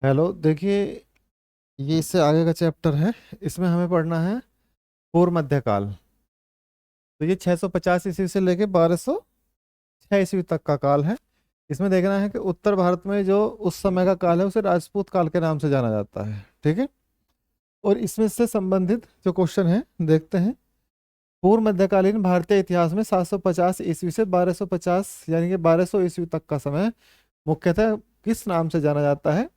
Hello, देखिए, ये इससे आगे का चैप्टर है। इसमें हमें पढ़ना है पूर्व मध्यकाल। तो ये 650 ईस्वी से लेके 1206 ईस्वी तक का काल है। इसमें देखना है कि उत्तर भारत में जो उस समय का काल है उसे राजपूत काल के नाम से जाना जाता है। ठीक है। और इसमें से संबंधित जो क्वेश्चन है देखते हैं। पूर्व मध्यकालीन भारतीय इतिहास में 750 ईस्वी से 1250 यानी कि 1200 ईस्वी तक का समय मुख्यतः किस नाम से जाना जाता है?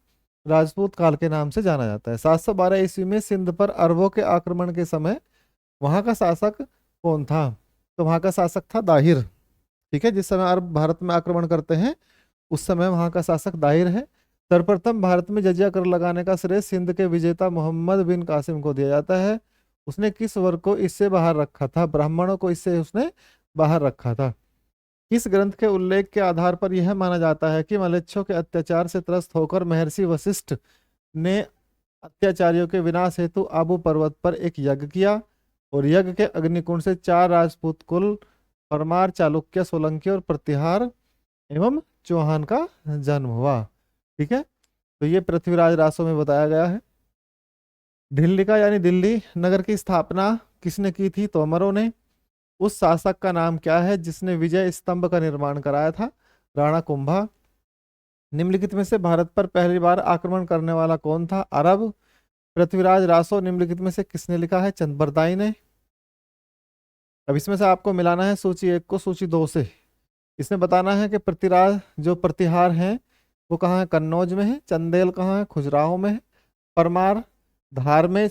राजपूत काल के नाम से जाना जाता है। 712 ईस्वी में सिंध पर अरबों के आक्रमण के समय वहां का शासक कौन था? तो वहां का शासक था दाहिर। ठीक है, जिस समय अरब भारत में आक्रमण करते हैं उस समय वहां का शासक दाहिर है। सर्वप्रथम भारत में जजिया कर लगाने का श्रेय सिंध के विजेता मोहम्मद बिन कासिम को दिया जाता है। उसने किस वर्ग को इससे बाहर रखा था? ब्राह्मणों को इससे उसने बाहर रखा था। किस ग्रंथ के उल्लेख के आधार पर यह माना जाता है कि मलेच्छों के अत्याचार से त्रस्त होकर महर्षि वशिष्ठ ने अत्याचारियों के विनाश हेतु आबू पर्वत पर एक यज्ञ किया और यज्ञ के अग्निकुंड से 4 राजपूत कुल परमार, चालुक्य, सोलंकी और प्रतिहार एवं चौहान का जन्म हुआ। ठीक है। तो ये पृथ्वीराज रासो में बताया गया है। दिल्ली का यानी दिल्ली नगर की स्थापना किसने की थी? तोमरों ने। उस शासक का नाम क्या है जिसने विजय स्तंभ का निर्माण कराया था? राणा कुंभा। निम्नलिखित में से भारत पर पहली बार आक्रमण करने वाला कौन था? अरब। पृथ्वीराज रासो निम्नलिखित में से किसने लिखा है? चंद्रबरदाई ने। अब इसमें से आपको मिलाना है सूची 1 को सूची 2 से। इसमें बताना है कि पृथ्वीराज जो प्रतिहार हैं वो कहाँ है? कन्नौज में है। चंदेल कहाँ है? खजुराहो में है। परमार धार में।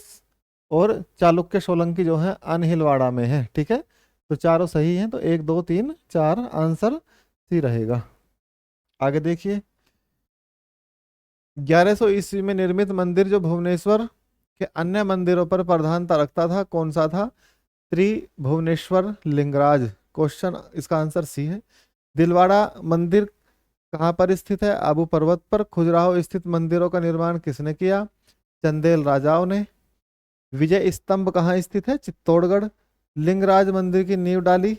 और चालुक्य सोलंकी जो है अनहिलवाड़ा में है। ठीक है। तो चारों सही हैं, तो 1 2 3 4 आंसर सी रहेगा। आगे देखिए। 1100 ईस्वी में निर्मित मंदिर जो भुवनेश्वर के अन्य मंदिरों पर प्रधानता रखता था कौन सा था? त्रिभुवनेश्वर लिंगराज। क्वेश्चन इसका आंसर सी है। दिलवाड़ा मंदिर कहाँ पर स्थित है? आबू पर्वत पर। खजुराहो स्थित मंदिरों का निर्माण किसने किया? चंदेल राजाओं ने। विजय स्तंभ कहाँ स्थित है? चित्तौड़गढ़। लिंगराज मंदिर की नींव डाली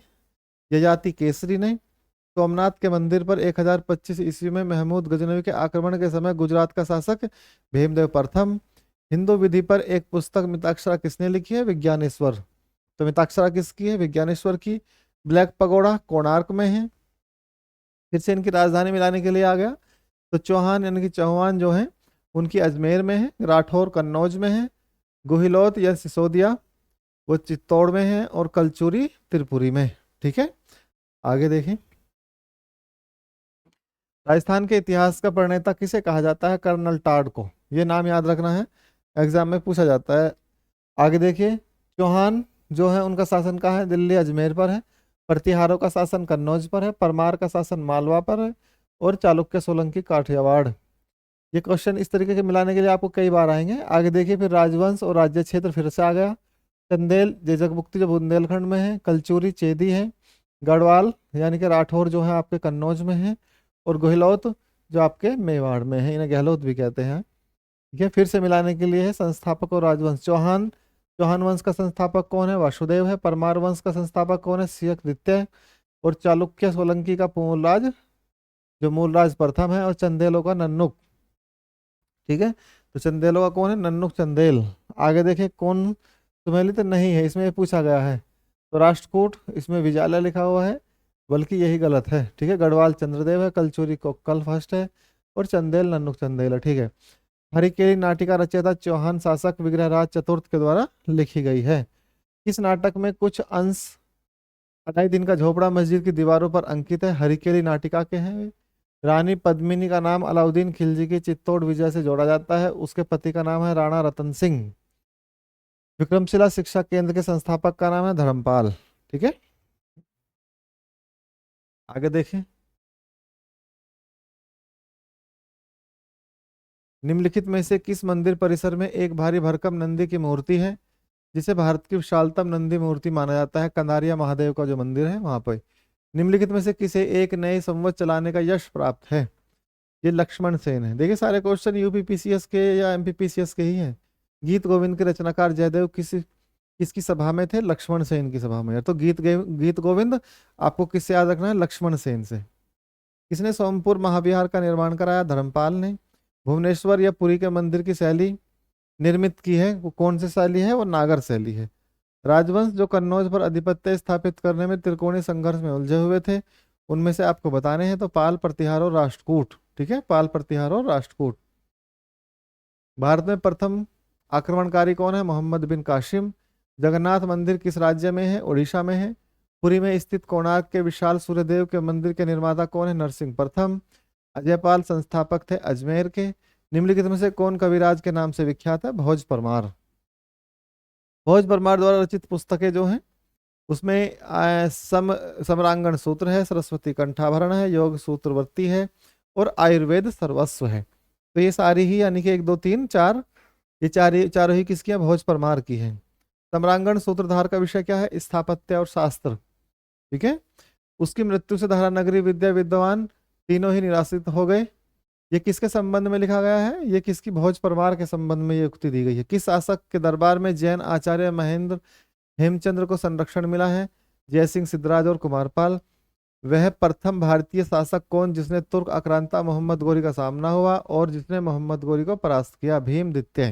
ययाति केसरी ने। सोमनाथ के मंदिर पर 1025 ईस्वी में महमूद गजनवी के आक्रमण के समय गुजरात का शासक भीमदेव प्रथम। हिंदू विधि पर एक पुस्तक मिताक्षरा किसने लिखी है? विज्ञानेश्वर। तो मिताक्षरा किसकी है? विज्ञानेश्वर की। ब्लैक पगोड़ा कोणार्क में है। फिर से इनकी राजधानी मिलाने के लिए आ गया। तो चौहान यानी कि चौहान जो है उनकी अजमेर में है। राठौर कन्नौज में है। गुहिलोत या सिसोदिया वो चित्तौड़ में है। और कलचुरी त्रिपुरी में। ठीक है। आगे देखें। राजस्थान के इतिहास का प्रणेता किसे कहा जाता है? कर्नल टाड को। ये नाम याद रखना है, एग्जाम में पूछा जाता है। आगे देखिए। चौहान जो है उनका शासन कहाँ है? दिल्ली अजमेर पर है। प्रतिहारों का शासन कन्नौज पर है। परमार का शासन मालवा पर है। और चालुक्य सोलंकी काठियावाड़। ये क्वेश्चन इस तरीके के मिलाने के लिए आपको कई बार आएंगे। आगे देखिए। फिर राजवंश और राज्य क्षेत्र फिर से आ गया। चंदेल जेजकमुक्ति जो बुंदेलखंड में है। कलचुरी चेदी है। गढ़वाल यानी कि राठौर जो है आपके कन्नौज में है। और गहलोत जो आपके मेवाड़ में है, इन्हें गहलोत भी कहते हैं। ठीक है। फिर से मिलाने के लिए है संस्थापक और राजवंश। चौहान चौहान वंश का संस्थापक कौन है? वासुदेव है। परमार वंश का संस्थापक कौन है? सियक द्वितीय। और चालुक्य सोलंकी का मूलराज जो मूलराज प्रथम है। और चंदेलों का नन्नुक। ठीक है। तो चंदेलों का कौन है? नन्नुक चंदेल। आगे देखें। कौन सुमेलित नहीं है? इसमें पूछा गया है। तो राष्ट्रकूट इसमें विजाला लिखा हुआ है, बल्कि यही गलत है। ठीक है। गढ़वाल चंद्रदेव है। कलचुरी कोक्कल फर्स्ट है। और चंदेल नन्नुक चंदेल है। ठीक है। हरिकेली नाटिका रचयिता चौहान शासक विग्रहराज चतुर्थ के द्वारा लिखी गई है। इस नाटक में कुछ अंश अढ़ाई दिन का झोपड़ा मस्जिद की दीवारों पर अंकित है। हरिकेली नाटिका के हैं। रानी पद्मिनी का नाम अलाउद्दीन खिलजी की चित्तौड़ विजय से जोड़ा जाता है। उसके पति का नाम है राणा रतन सिंह। विक्रमशिला शिक्षा केंद्र के संस्थापक का नाम है धर्मपाल। ठीक है। आगे देखें। निम्नलिखित में से किस मंदिर परिसर में एक भारी भरकम नंदी की मूर्ति है जिसे भारत की विशालतम नंदी मूर्ति माना जाता है? कंदारिया महादेव का जो मंदिर है वहां पर। निम्नलिखित में से किसे एक नए संवत चलाने का यश प्राप्त है? ये लक्ष्मण सेन है। देखिए, सारे क्वेश्चन यूपीपीसीएस के या एमपीपीसीएस के ही हैं। गीत गोविंद के रचनाकार जयदेव किसकी सभा में थे? लक्ष्मण सेन की सभा में। तो गीत गोविंद आपको किससे याद रखना है? लक्ष्मण सेन से। किसने सोमपुर महाविहार का निर्माण कराया? धर्मपाल ने। भुवनेश्वर या पुरी के मंदिर की शैली निर्मित की है, वो कौन सी शैली है? वो नागर शैली है। राजवंश जो कन्नौज पर अधिपत्य स्थापित करने में त्रिकोणीय संघर्ष में उलझे हुए थे, उनमें से आपको बताने हैं। तो पाल, प्रतिहार और राष्ट्रकूट। ठीक है, पाल, प्रतिहार और राष्ट्रकूट। भारत में प्रथम आक्रमणकारी कौन है? मोहम्मद बिन कासिम। जगन्नाथ मंदिर किस राज्य में है? उड़ीसा में है। पुरी में स्थित कोणार्क के विशाल सूर्यदेव के मंदिर के निर्माता कौन है? नरसिंह प्रथम। अजयपाल संस्थापक थे अजमेर के। निम्नलिखित में से कौन कविराज के नाम से विख्यात है? भोज परमार। भोज परमार द्वारा रचित पुस्तकें जो हैं उसमें समरांगण सूत्र है, सरस्वती कंठाभरण है, योग सूत्रवृत्ति है और आयुर्वेद सर्वस्व है। तो ये सारी ही यानी कि 1 2 3 4, ये चारों ही किसकी है? भोज परमार की है। सम्रांगण सूत्रधार का विषय क्या है? स्थापत्य और शास्त्र। ठीक है। उसकी मृत्यु से धारा नगरी विद्या विद्वान तीनों ही निराश्रित हो गए। ये किसके संबंध में लिखा गया है? ये किसकी? भोज परमार के संबंध में ये उक्ति दी गई है। किस शासक के दरबार में जैन आचार्य महेंद्र हेमचंद्र को संरक्षण मिला है? जयसिंह, सिद्धराज और कुमारपाल। वह प्रथम भारतीय शासक कौन जिसने तुर्क आक्रांता मोहम्मद गोरी का सामना हुआ और जिसने मोहम्मद गोरी को परास्त किया? भीमद्वितीय।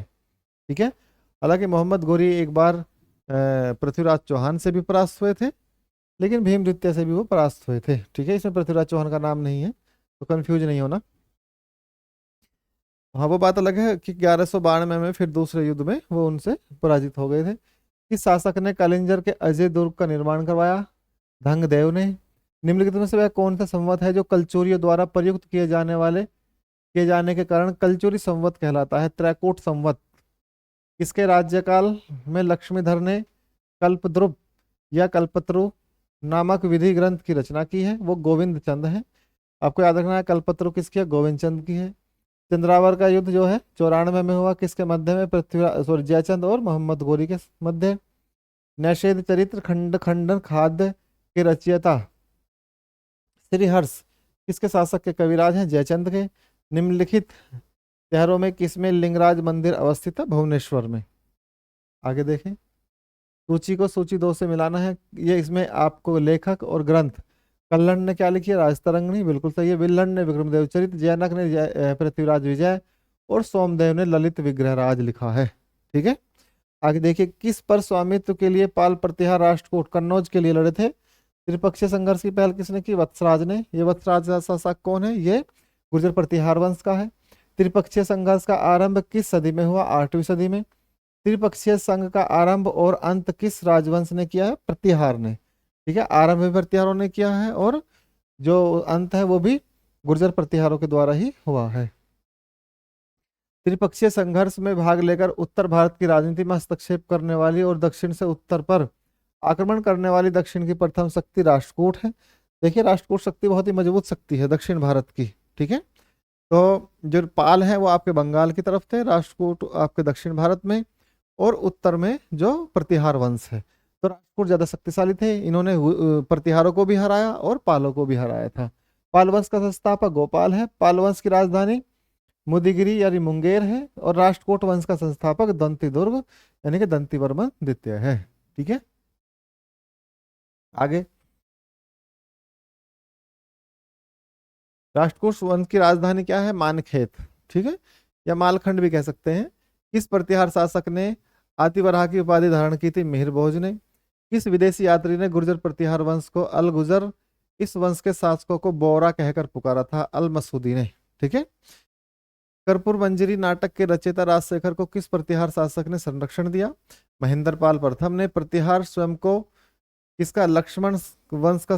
ठीक है। हालांकि मोहम्मद गोरी एक बार पृथ्वीराज चौहान से भी परास्त हुए थे, लेकिन भीमद्वितीय से भी वो परास्त हुए थे। ठीक है, इसमें पृथ्वीराज चौहान का नाम नहीं है, तो कंफ्यूज नहीं होना। हाँ, वो बात अलग है कि 1192 में फिर दूसरे युद्ध में वो उनसे पराजित हो गए थे। किस शासक ने कलिंजर के अजय दुर्ग का निर्माण करवाया? धंगदेव ने। निम्नलिखित में से वह कौन सा संवत है जो कलचुरियों द्वारा प्रयुक्त किए जाने के कारण कलचुरी संवत कहलाता है? त्रैकूट संवत। किसके राज्यकाल में लक्ष्मीधर ने कल्पद्रुम या कल्पत्रु नामक विधि ग्रंथ की रचना की है? वो गोविंद चंद है। आपको याद रखना है कल्पत्रु किसकी है? गोविंद चंद की है। चंद्रावर का युद्ध जो है 94 में हुआ, किसके मध्य में? पृथ्वीराज सॉरी जयचंद और मोहम्मद गोरी के मध्य। नैषेध चरित्र खंड खंडन खाद्य के रचयिता श्रीहर्ष किसके शासक के कविराज हैं? जयचंद के। निम्नलिखित शहरों में किसमें लिंगराज मंदिर अवस्थित है? भुवनेश्वर में। आगे देखें, सूची को सूची 2 से मिलाना है। ये इसमें आपको लेखक और ग्रंथ, कल्लण ने क्या लिखी है? राजतरंगिणी, बिल्कुल सही है। विल्लन ने विक्रमदेव चरित, जैनक ने पृथ्वीराज विजय और सोमदेव ने ललित विग्रहराज लिखा है। ठीक है। आगे देखिए, किस पर स्वामित्व के लिए पाल, प्रतिहार, राष्ट्रकूट कन्नौज के लिए लड़े थे? त्रिपक्षीय संघर्ष की पहल किसने की? वत्सराज ने। ये वत्सराज का शासक कौन है? ये गुर्जर प्रतिहार वंश का है। त्रिपक्षीय संघर्ष का आरंभ किस सदी में हुआ? 8वीं सदी में। त्रिपक्षीय संघ का आरंभ और अंत किस राजवंश ने किया है? प्रतिहार ने। ठीक है, आरंभ भी प्रतिहारों ने किया है और जो अंत है वो भी गुर्जर प्रतिहारों के द्वारा ही हुआ है। त्रिपक्षीय संघर्ष में भाग लेकर उत्तर भारत की राजनीति में हस्तक्षेप करने वाली और दक्षिण से उत्तर पर आक्रमण करने वाली दक्षिण की प्रथम शक्ति राष्ट्रकूट है। देखिए, राष्ट्रकूट शक्ति बहुत ही मजबूत शक्ति है दक्षिण भारत की। ठीक है, तो जो पाल है वो आपके बंगाल की तरफ थे, राष्ट्रकूट आपके दक्षिण भारत में, और उत्तर में जो प्रतिहार वंश है। तो राष्ट्रकूट ज्यादा शक्तिशाली थे, इन्होंने प्रतिहारों को भी हराया और पालों को भी हराया था। पाल वंश का संस्थापक गोपाल है। पाल वंश की राजधानी मुदिगिरी यानी मुंगेर है और राष्ट्रकूट वंश का संस्थापक दंती दुर्ग यानी कि दंतीवर्मन द्वितीय है। ठीक है, आगे राष्ट्रकूट वंश की राजधानी क्या है? मानखेत। ठीक है, या मालखंड भी कह सकते हैं। किस प्रतिहार शासक ने आतिवरहा की उपाधि धारण की थी? मिहिर भोज ने। किस विदेशी यात्री ने गुर्जर प्रतिहार वंश को अल गुजर, इस वंश के शासकों को बोरा कहकर पुकारा था? अल मसूदी ने। ठीक है, कर्पूर मंजरी नाटक के रचयिता राजशेखर को किस प्रतिहार शासक ने संरक्षण दिया? महेंद्र पाल प्रथम ने। प्रतिहार स्वयं को किसका लक्ष्मण वंश का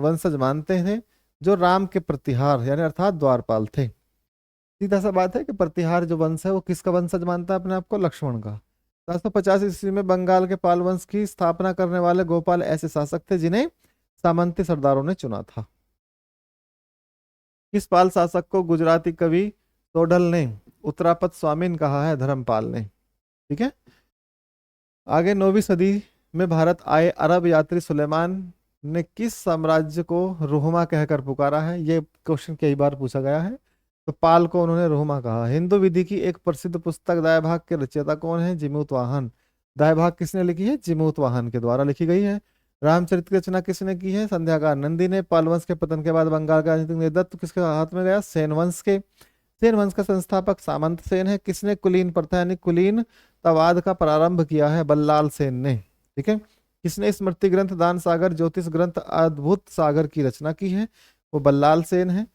वंशज मानते थे? जो राम के प्रतिहार यानी अर्थात द्वारपाल थे। सीधा सा बात है कि प्रतिहार जो वंश है वो किसका वंशज मानता है अपने आप को? लक्ष्मण का। 750 ईस्वी में बंगाल के पाल वंश की स्थापना करने वाले गोपाल ऐसे शासक थे जिन्हें सामंती सरदारों ने चुना था। किस पाल शासक को गुजराती कवि सोढल ने उत्तरापद स्वामीन कहा है? धर्मपाल ने। ठीक है, आगे 9वीं सदी में भारत आए अरब यात्री सुलेमान ने किस साम्राज्य को रोहमा कहकर पुकारा है? ये क्वेश्चन कई बार पूछा गया है। तो पाल को उन्होंने रोहमा कहा। हिंदू विधि की एक प्रसिद्ध पुस्तक दायभाग के रचयिता कौन है? जिमूत वाहन। दायभाग किसने लिखी है? जिमूत वाहन के द्वारा लिखी गई है। रामचरित की रचना किसने की है? संध्याकार नंदी ने। पाल वंश के पतन के बाद बंगाल का राजनीतिक नेतृत्व किसके हाथ में गया? सेन वंश के। सेन वंश का संस्थापक सामंत सेन है। किसने कुलीन प्रथा यानी कुलीन तवाद का प्रारंभ किया है? बल्लाल सेन ने। ठीक है। किसने स्मृति ग्रंथ दान सागर ज्योतिष ग्रंथ अद्भुत सागर की रचना की है? वो बल्लाल सेन है।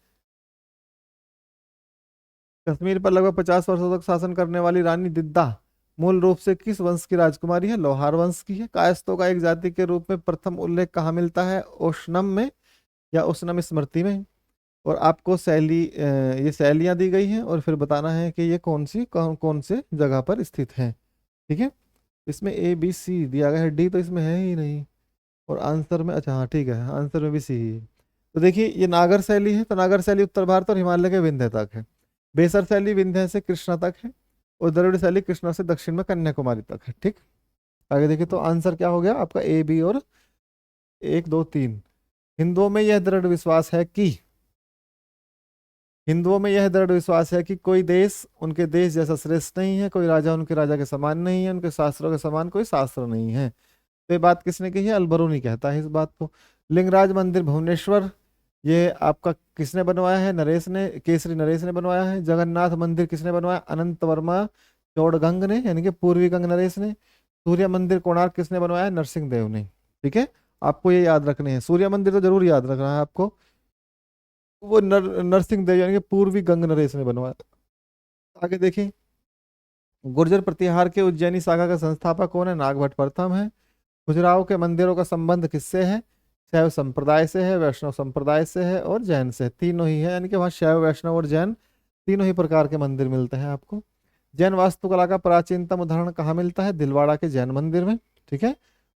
कश्मीर पर लगभग 50 वर्षों तक शासन करने वाली रानी दिद्दा मूल रूप से किस वंश की राजकुमारी है? लोहार वंश की है। कायस्थों का एक जाति के रूप में प्रथम उल्लेख कहाँ मिलता है? ओशनम में या ओशनम स्मृति में। और आपको ये शैलियां दी गई हैं और फिर बताना है कि ये कौन से जगह पर स्थित है। ठीक है। इसमें ए बी सी दिया गया है, डी तो इसमें है ही नहीं। और आंसर में, अच्छा हाँ ठीक है, आंसर में भी सी ही है। तो देखिए ये नागर शैली है, तो नागर शैली उत्तर भारत और हिमालय के विंध्य तक है। बेसर शैली विंध्य से कृष्णा तक है। और द्रविड़ शैली कृष्णा से दक्षिण में कन्याकुमारी तक है। ठीक। आगे देखिए तो आंसर क्या हो गया आपका? ए बी और 1 2 3। हिंदुओं में यह दृढ़ विश्वास है कि हिंदुओं में यह दृढ़ विश्वास है कि कोई देश उनके देश जैसा श्रेष्ठ नहीं है, कोई राजा उनके राजा के समान नहीं है, उनके शास्त्रों के समान कोई शास्त्र नहीं है। तो ये बात किसने कही है? अलबरूनी कहता है इस बात को। लिंगराज मंदिर भुवनेश्वर, ये आपका किसने बनवाया है? नरेश ने, केसरी नरेश ने बनवाया है। जगन्नाथ मंदिर किसने बनवाया? अनंत वर्मा चौड़गंग ने, यानी कि पूर्वी गंग नरेश ने। सूर्य मंदिर कोणार्क किसने बनवाया? नरसिंह देव ने। ठीक है। आपको ये याद रखने हैं, सूर्य मंदिर तो जरूर याद रखना है आपको। वो नरसिंह देव यानी कि पूर्वी गंग नरेश ने बनवाया। आगे देखें, गुर्जर प्रतिहार के उज्जैनी शाखा का संस्थापक कौन है? नागभट्ट प्रथम है। खजुराहो के मंदिरों का संबंध किससे है? शैव संप्रदाय से है, वैष्णव संप्रदाय से है और जैन से। तीनों ही है, यानी कि वहाँ शैव वैष्णव और जैन तीनों ही प्रकार के मंदिर मिलते हैं आपको। जैन वास्तुकला का प्राचीनतम उदाहरण कहाँ मिलता है? दिलवाड़ा के जैन मंदिर में। ठीक है।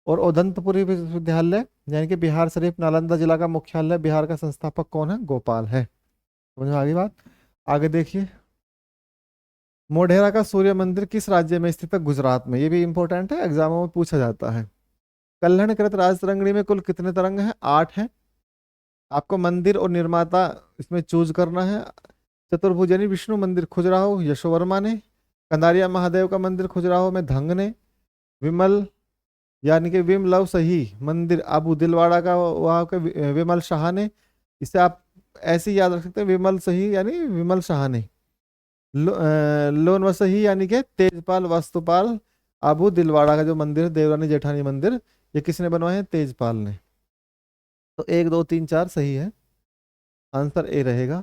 और उदंतपुरी विश्वविद्यालय यानी कि बिहार शरीफ नालंदा जिला का मुख्यालय, बिहार का संस्थापक कौन है? गोपाल है। समझ में आ गई बात? आगे देखिए, मोढेरा का सूर्य मंदिर किस राज्य में स्थित है? गुजरात में। ये भी इंपॉर्टेंट है, एग्जामों में पूछा जाता है। कल्हणकृत राजतरंगिणी में कुल कितने तरंग हैं? 8 हैं। आपको मंदिर और निर्माता इसमें चूज करना है। चतुर्भुज यानी विष्णु मंदिर खजुराहो यशोवर्मा ने। कंदारिया महादेव का मंदिर खजुराहो में धंग ने। विमल यानी कि विमलव सही मंदिर अबू दिलवाड़ा का वहाँ के विमल शाह ने। इसे आप ऐसे ही याद रख सकते हैं, विमल सही यानी विमल शाह ने। लोन वसही यानी कि तेजपाल वास्तुपाल अबू दिलवाड़ा का जो मंदिर है, देवरानी जेठानी मंदिर, ये किसने बनवाए हैं? तेजपाल ने। तो 1 2 3 4 सही है, आंसर ए रहेगा।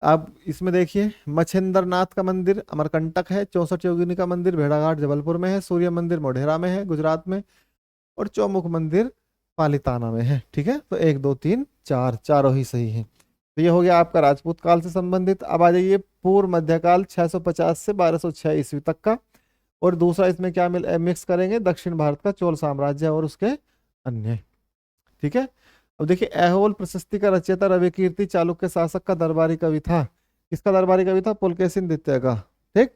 अब इसमें देखिए, मछेंद्रनाथ का मंदिर अमरकंटक है। 64 योगिनी का मंदिर भेड़ाघाट जबलपुर में है। सूर्य मंदिर मोढेरा में है गुजरात में। और चौमुख मंदिर पालिताना में है। ठीक है। तो 1 2 3 4 चारों ही सही है। तो ये हो गया आपका राजपूत काल से संबंधित। अब आ जाइए पूर्व मध्यकाल 650 से 1206 ईस्वी तक का। और दूसरा इसमें क्या मिक्स करेंगे? दक्षिण भारत का चोल साम्राज्य और उसके अन्य। ठीक है। अब देखिए, ऐहोल प्रशस्ति का रचयिता रविकीर्ति चालुक्य शासक का दरबारी कवि था। किसका दरबारी कवि था? पुलकेशिन द्वितीय का। ठीक।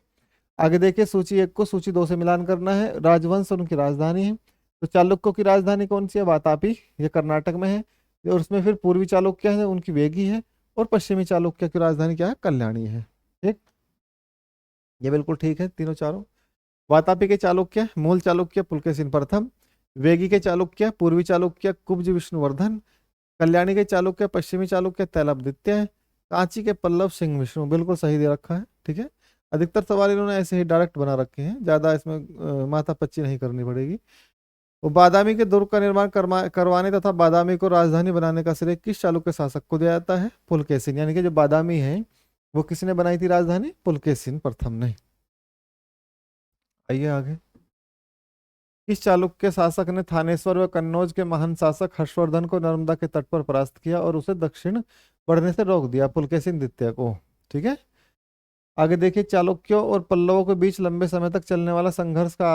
आगे देखिए, सूची 1 को सूची 2 से मिलान करना है। राजवंश और उनकी राजधानी है। तो चालुक्यों की राजधानी कौन सी है? वातापी, ये कर्नाटक में है। और उसमें फिर पूर्वी चालुक्य है, उनकी वेगी है। और पश्चिमी चालुक्य की राजधानी क्या है? कल्याणी है। ठीक। ये बिल्कुल ठीक है तीनों चारों। वातापी के चालुक्य मूल चालुक्य पुलकेशिन प्रथम। वेगी के चालुक्य पूर्वी चालुक्य कुब्ज विष्णुवर्धन। कल्याणी के चालुक्य पश्चिमी चालुक्य तैलप द्वितीय। कांची के पल्लव सिंह विष्णु। बिल्कुल सही दे रखा है। ठीक है। अधिकतर सवाल इन्होंने ऐसे ही डायरेक्ट बना रखे हैं, ज्यादा इसमें माथा पच्ची नहीं करनी पड़ेगी। वो बादामी के दुर्ग का निर्माण करवाने तथा बादामी को राजधानी बनाने का श्रेय किस चालुक्य शासक को दिया जाता है? पुलकेशिन। यानी कि जो बादामी है वो किसने बनाई थी राजधानी? पुलकेशिन प्रथम ने। आइए आगे, किस चालुक्य शासक ने थानेश्वर व कन्नौज के महान शासक हर्षवर्धन को नर्मदा के तट पर परास्त किया और उसे दक्षिण बढ़ने से रोक दिया? पुलकेशिन द्वितीय को। ठीक है। आगे देखिए, चालुक्यों और पल्लवों के बीच लंबे समय तक चलने वाला संघर्ष का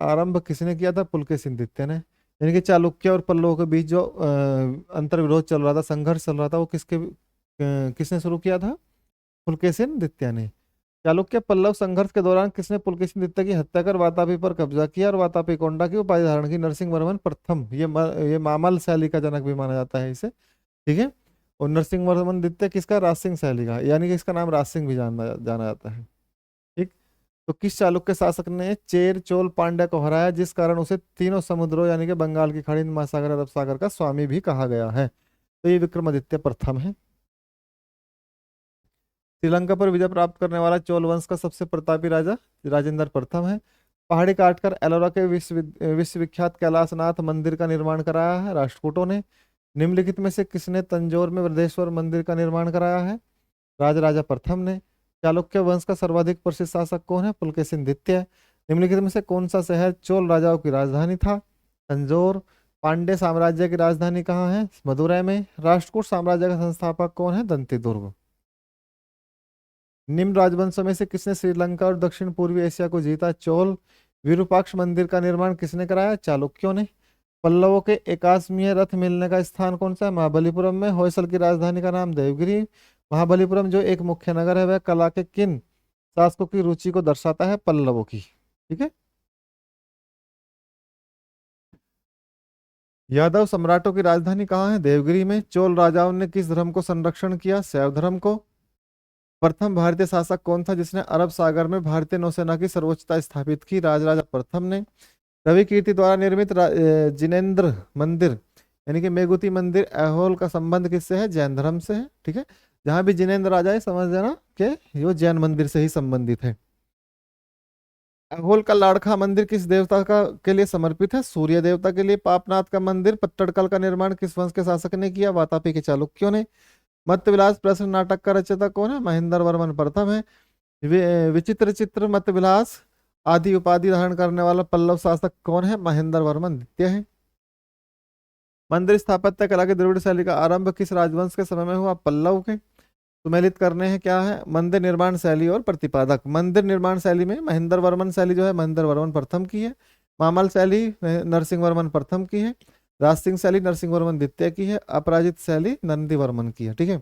आरंभ किसने किया था? पुलकेशिन द्वितीय ने। यानी कि चालुक्य और पल्लवों के बीच जो अंतर्विरोध चल रहा था, संघर्ष चल रहा था, वो किसने शुरू किया था? पुलकेशिन द्वितीय ने। चालुक्य पल्लव संघर्ष के दौरान किसने पुलकेशिन द्वितीय की हत्या कर वातापी पर कब्जा किया और वातापी कोंडा की उपाधि धारण की? नरसिंह वर्मन प्रथम। ये मामल शैली का जनक भी माना जाता है इसे। ठीक है। और नरसिंह वर्मन द्वितीय किसका? राजसिंह शैली का, यानी कि इसका नाम राजसिंह भी जाना जाता है। ठीक। तो किस चालुक्य शासक ने चेर चोल पांड्या को हराया जिस कारण उसे तीनों समुद्रों यानी कि बंगाल की खाड़ी, महासागर, अरब सागर का स्वामी भी कहा गया है? तो ये विक्रमादित्य प्रथम है। श्रीलंका पर विजय प्राप्त करने वाला चोल वंश का सबसे प्रतापी राजा राजेंद्र प्रथम है। पहाड़ी काटकर एलोरा के विश्वविख्यात कैलाशनाथ मंदिर का निर्माण कराया है राष्ट्रकूटों ने। निम्नलिखित में से किसने तंजौर में बृहदेश्वर मंदिर का निर्माण कराया है? राजा प्रथम ने। चालुक्य वंश का सर्वाधिक प्रसिद्ध शासक कौन है? पुलकेशिन द्वितीय। निम्नलिखित में से कौन सा शहर चोल राजाओं की राजधानी था? तंजौर। पांड्य साम्राज्य की राजधानी कहाँ है? मदुरै में। राष्ट्रकूट साम्राज्य का संस्थापक कौन है? दंतीदुर्ग। निम्न राजवंशों में से किसने श्रीलंका और दक्षिण पूर्वी एशिया को जीता? चोल। विरूपाक्ष मंदिर का निर्माण किसने कराया? चालुक्यों ने। पल्लवों के एकाश्मीय रथ मिलने का स्थान कौन सा है? महाबलीपुरम में। होयसल की राजधानी का नाम देवगिरी। महाबलीपुरम जो एक मुख्य नगर है वह कला के किन शासकों की रुचि को दर्शाता है? पल्लवों की। ठीक है। यादव सम्राटों की राजधानी कहाँ है? देवगिरी में। चोल राजाओं ने किस धर्म को संरक्षण किया? शैव धर्म को। प्रथम भारतीय शासक कौन था जिसने अरब सागर में भारतीय नौसेना की सर्वोच्चता स्थापित की? राजराजा प्रथम ने। रवि कीर्ति द्वारा निर्मित जिनेंद्र मंदिर यानी कि मेघुती मंदिर ऐहोल का संबंध किससे है? जैन धर्म से है। ठीक है। जहां भी जिनेंद्र राजा है समझ लेना कि ये जैन मंदिर से ही संबंधित है। ऐहोल का लाड़का मंदिर किस देवता का के लिए समर्पित है? सूर्य देवता के लिए। पापनाथ का मंदिर पत्तड़कल का निर्माण किस वंश के शासक ने किया? वातापी के चालुक्यों ने। मत्तविलास प्रश्न नाटक का रचयिता कौन है? महेंद्र वर्मन प्रथम है। विचित्र चित्र मतविलास आदि उपाधि धारण करने वाला पल्लव शासक कौन है? महेंद्र वर्मन द्वितीय है। मंदिर स्थापत्य कला की द्रविड़ शैली का आरंभ किस राजवंश के समय में हुआ? पल्लव के। सुमेलित करने हैं क्या है? मंदिर निर्माण शैली और प्रतिपादक। मंदिर निर्माण शैली में महेंद्र वर्मन शैली जो है महेंद्र वर्मन प्रथम की है। मामल शैली नरसिंह वर्मन प्रथम की है। राजसिंह शैली नरसिंह वर्मन द्वितीय की है। अपराजित शैली नंदी वर्मन की है। ठीक है।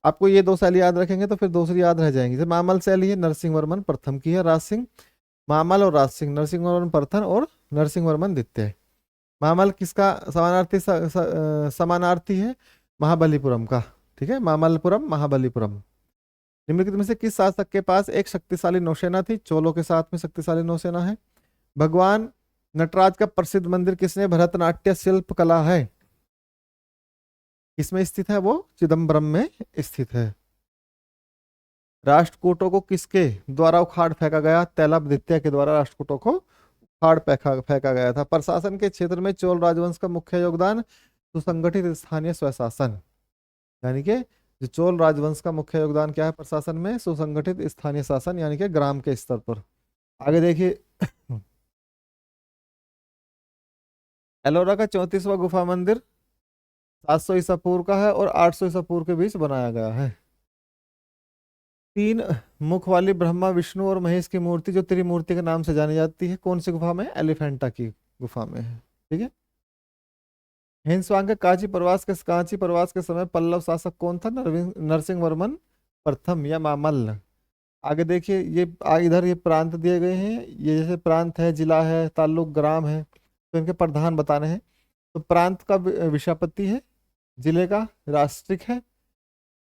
आपको ये दो शैली याद रखेंगे तो फिर दूसरी याद रह जाएंगी। जैसे मामल शैली है नरसिंह वर्मन प्रथम की है। राजसिंह मामल और राजसिंह नरसिंह वर्मन प्रथम और नरसिंह वर्मन द्वितीय। मामल किसका समानार्थी समानार्थी है? महाबलीपुरम का। ठीक है। मामल्लपुरम महाबलीपुरम। निम्नलिखित में से किस शासक के पास एक शक्तिशाली नौसेना थी? चोलों के साथ में शक्तिशाली नौसेना है। भगवान नटराज का प्रसिद्ध मंदिर किसने भरतनाट्य शिल्प कला है? किसमें स्थित है वो? चिदम्बरम में स्थित है। राष्ट्रकूटों को किसके द्वारा उखाड़ फेंका गया? तैलप द्वितीय के द्वारा राष्ट्रकूटों को उखाड़ फेंका गया था। प्रशासन के क्षेत्र में चोल राजवंश का मुख्य योगदान सुसंगठित स्थानीय स्वशासन यानी कि जो चोल राजवंश का मुख्य योगदान क्या है प्रशासन में? सुसंगठित स्थानीय शासन यानी कि ग्राम के स्तर पर। आगे देखिए एलोरा का 34वां गुफा मंदिर 700 ईसा पूर्व का है और 800 ईसा पूर्व के बीच बनाया गया है। तीन मुख वाली ब्रह्मा विष्णु और महेश की मूर्ति जो त्रिमूर्ति के नाम से जानी जाती है कौन सी गुफा में? एलिफेंटा की गुफा में है। ठीक है। हिंसवांग के कांची प्रवास के समय पल्लव शासक कौन था? नरसिंह वर्मन प्रथम या मामल्ल। आगे देखिए ये इधर ये प्रांत दिए गए हैं। ये जैसे प्रांत है, जिला है, ताल्लुक, ग्राम है, तो इनके प्रधान बताने हैं। तो प्रांत का विशापति है, जिले का राष्ट्रिक है,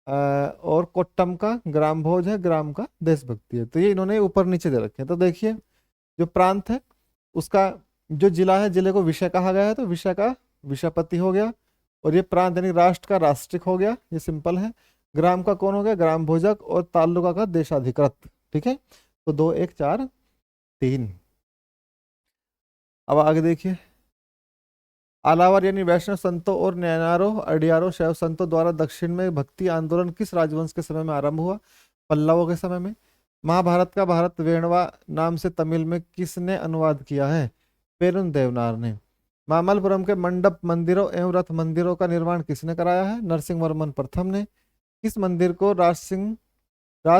और कोट्टम का ग्राम भोज है, ग्राम का देशभक्ति है। तो ये इन्होंने ऊपर नीचे दे रखे हैं। तो देखिए जो प्रांत है उसका जो जिला है, जिले को विषय कहा गया है तो विषय का विशापति हो गया, और ये प्रांत यानी राष्ट्र का राष्ट्रिक हो गया, ये सिंपल है। ग्राम का कौन हो गया? ग्राम भोजक, और तालुका का देशाधिकृत। ठीक है। तो 2 1 4 3। अब आगे देखिए आलावर यानी वैष्णव संतों और नैनारों अडियारों शैव संतों द्वारा दक्षिण में भक्ति आंदोलन किस राजवंश के समय में आरंभ हुआ? पल्लवों के समय में। महाभारत का भारत वेणवा नाम से तमिल में किसने अनुवाद किया है? पेरुन देवनार ने। मामल्लपुरम के मंडप मंदिरों एवं रथ मंदिरों का निर्माण किसने कराया है? नरसिंह वर्मन प्रथम ने। किस मंदिर को राज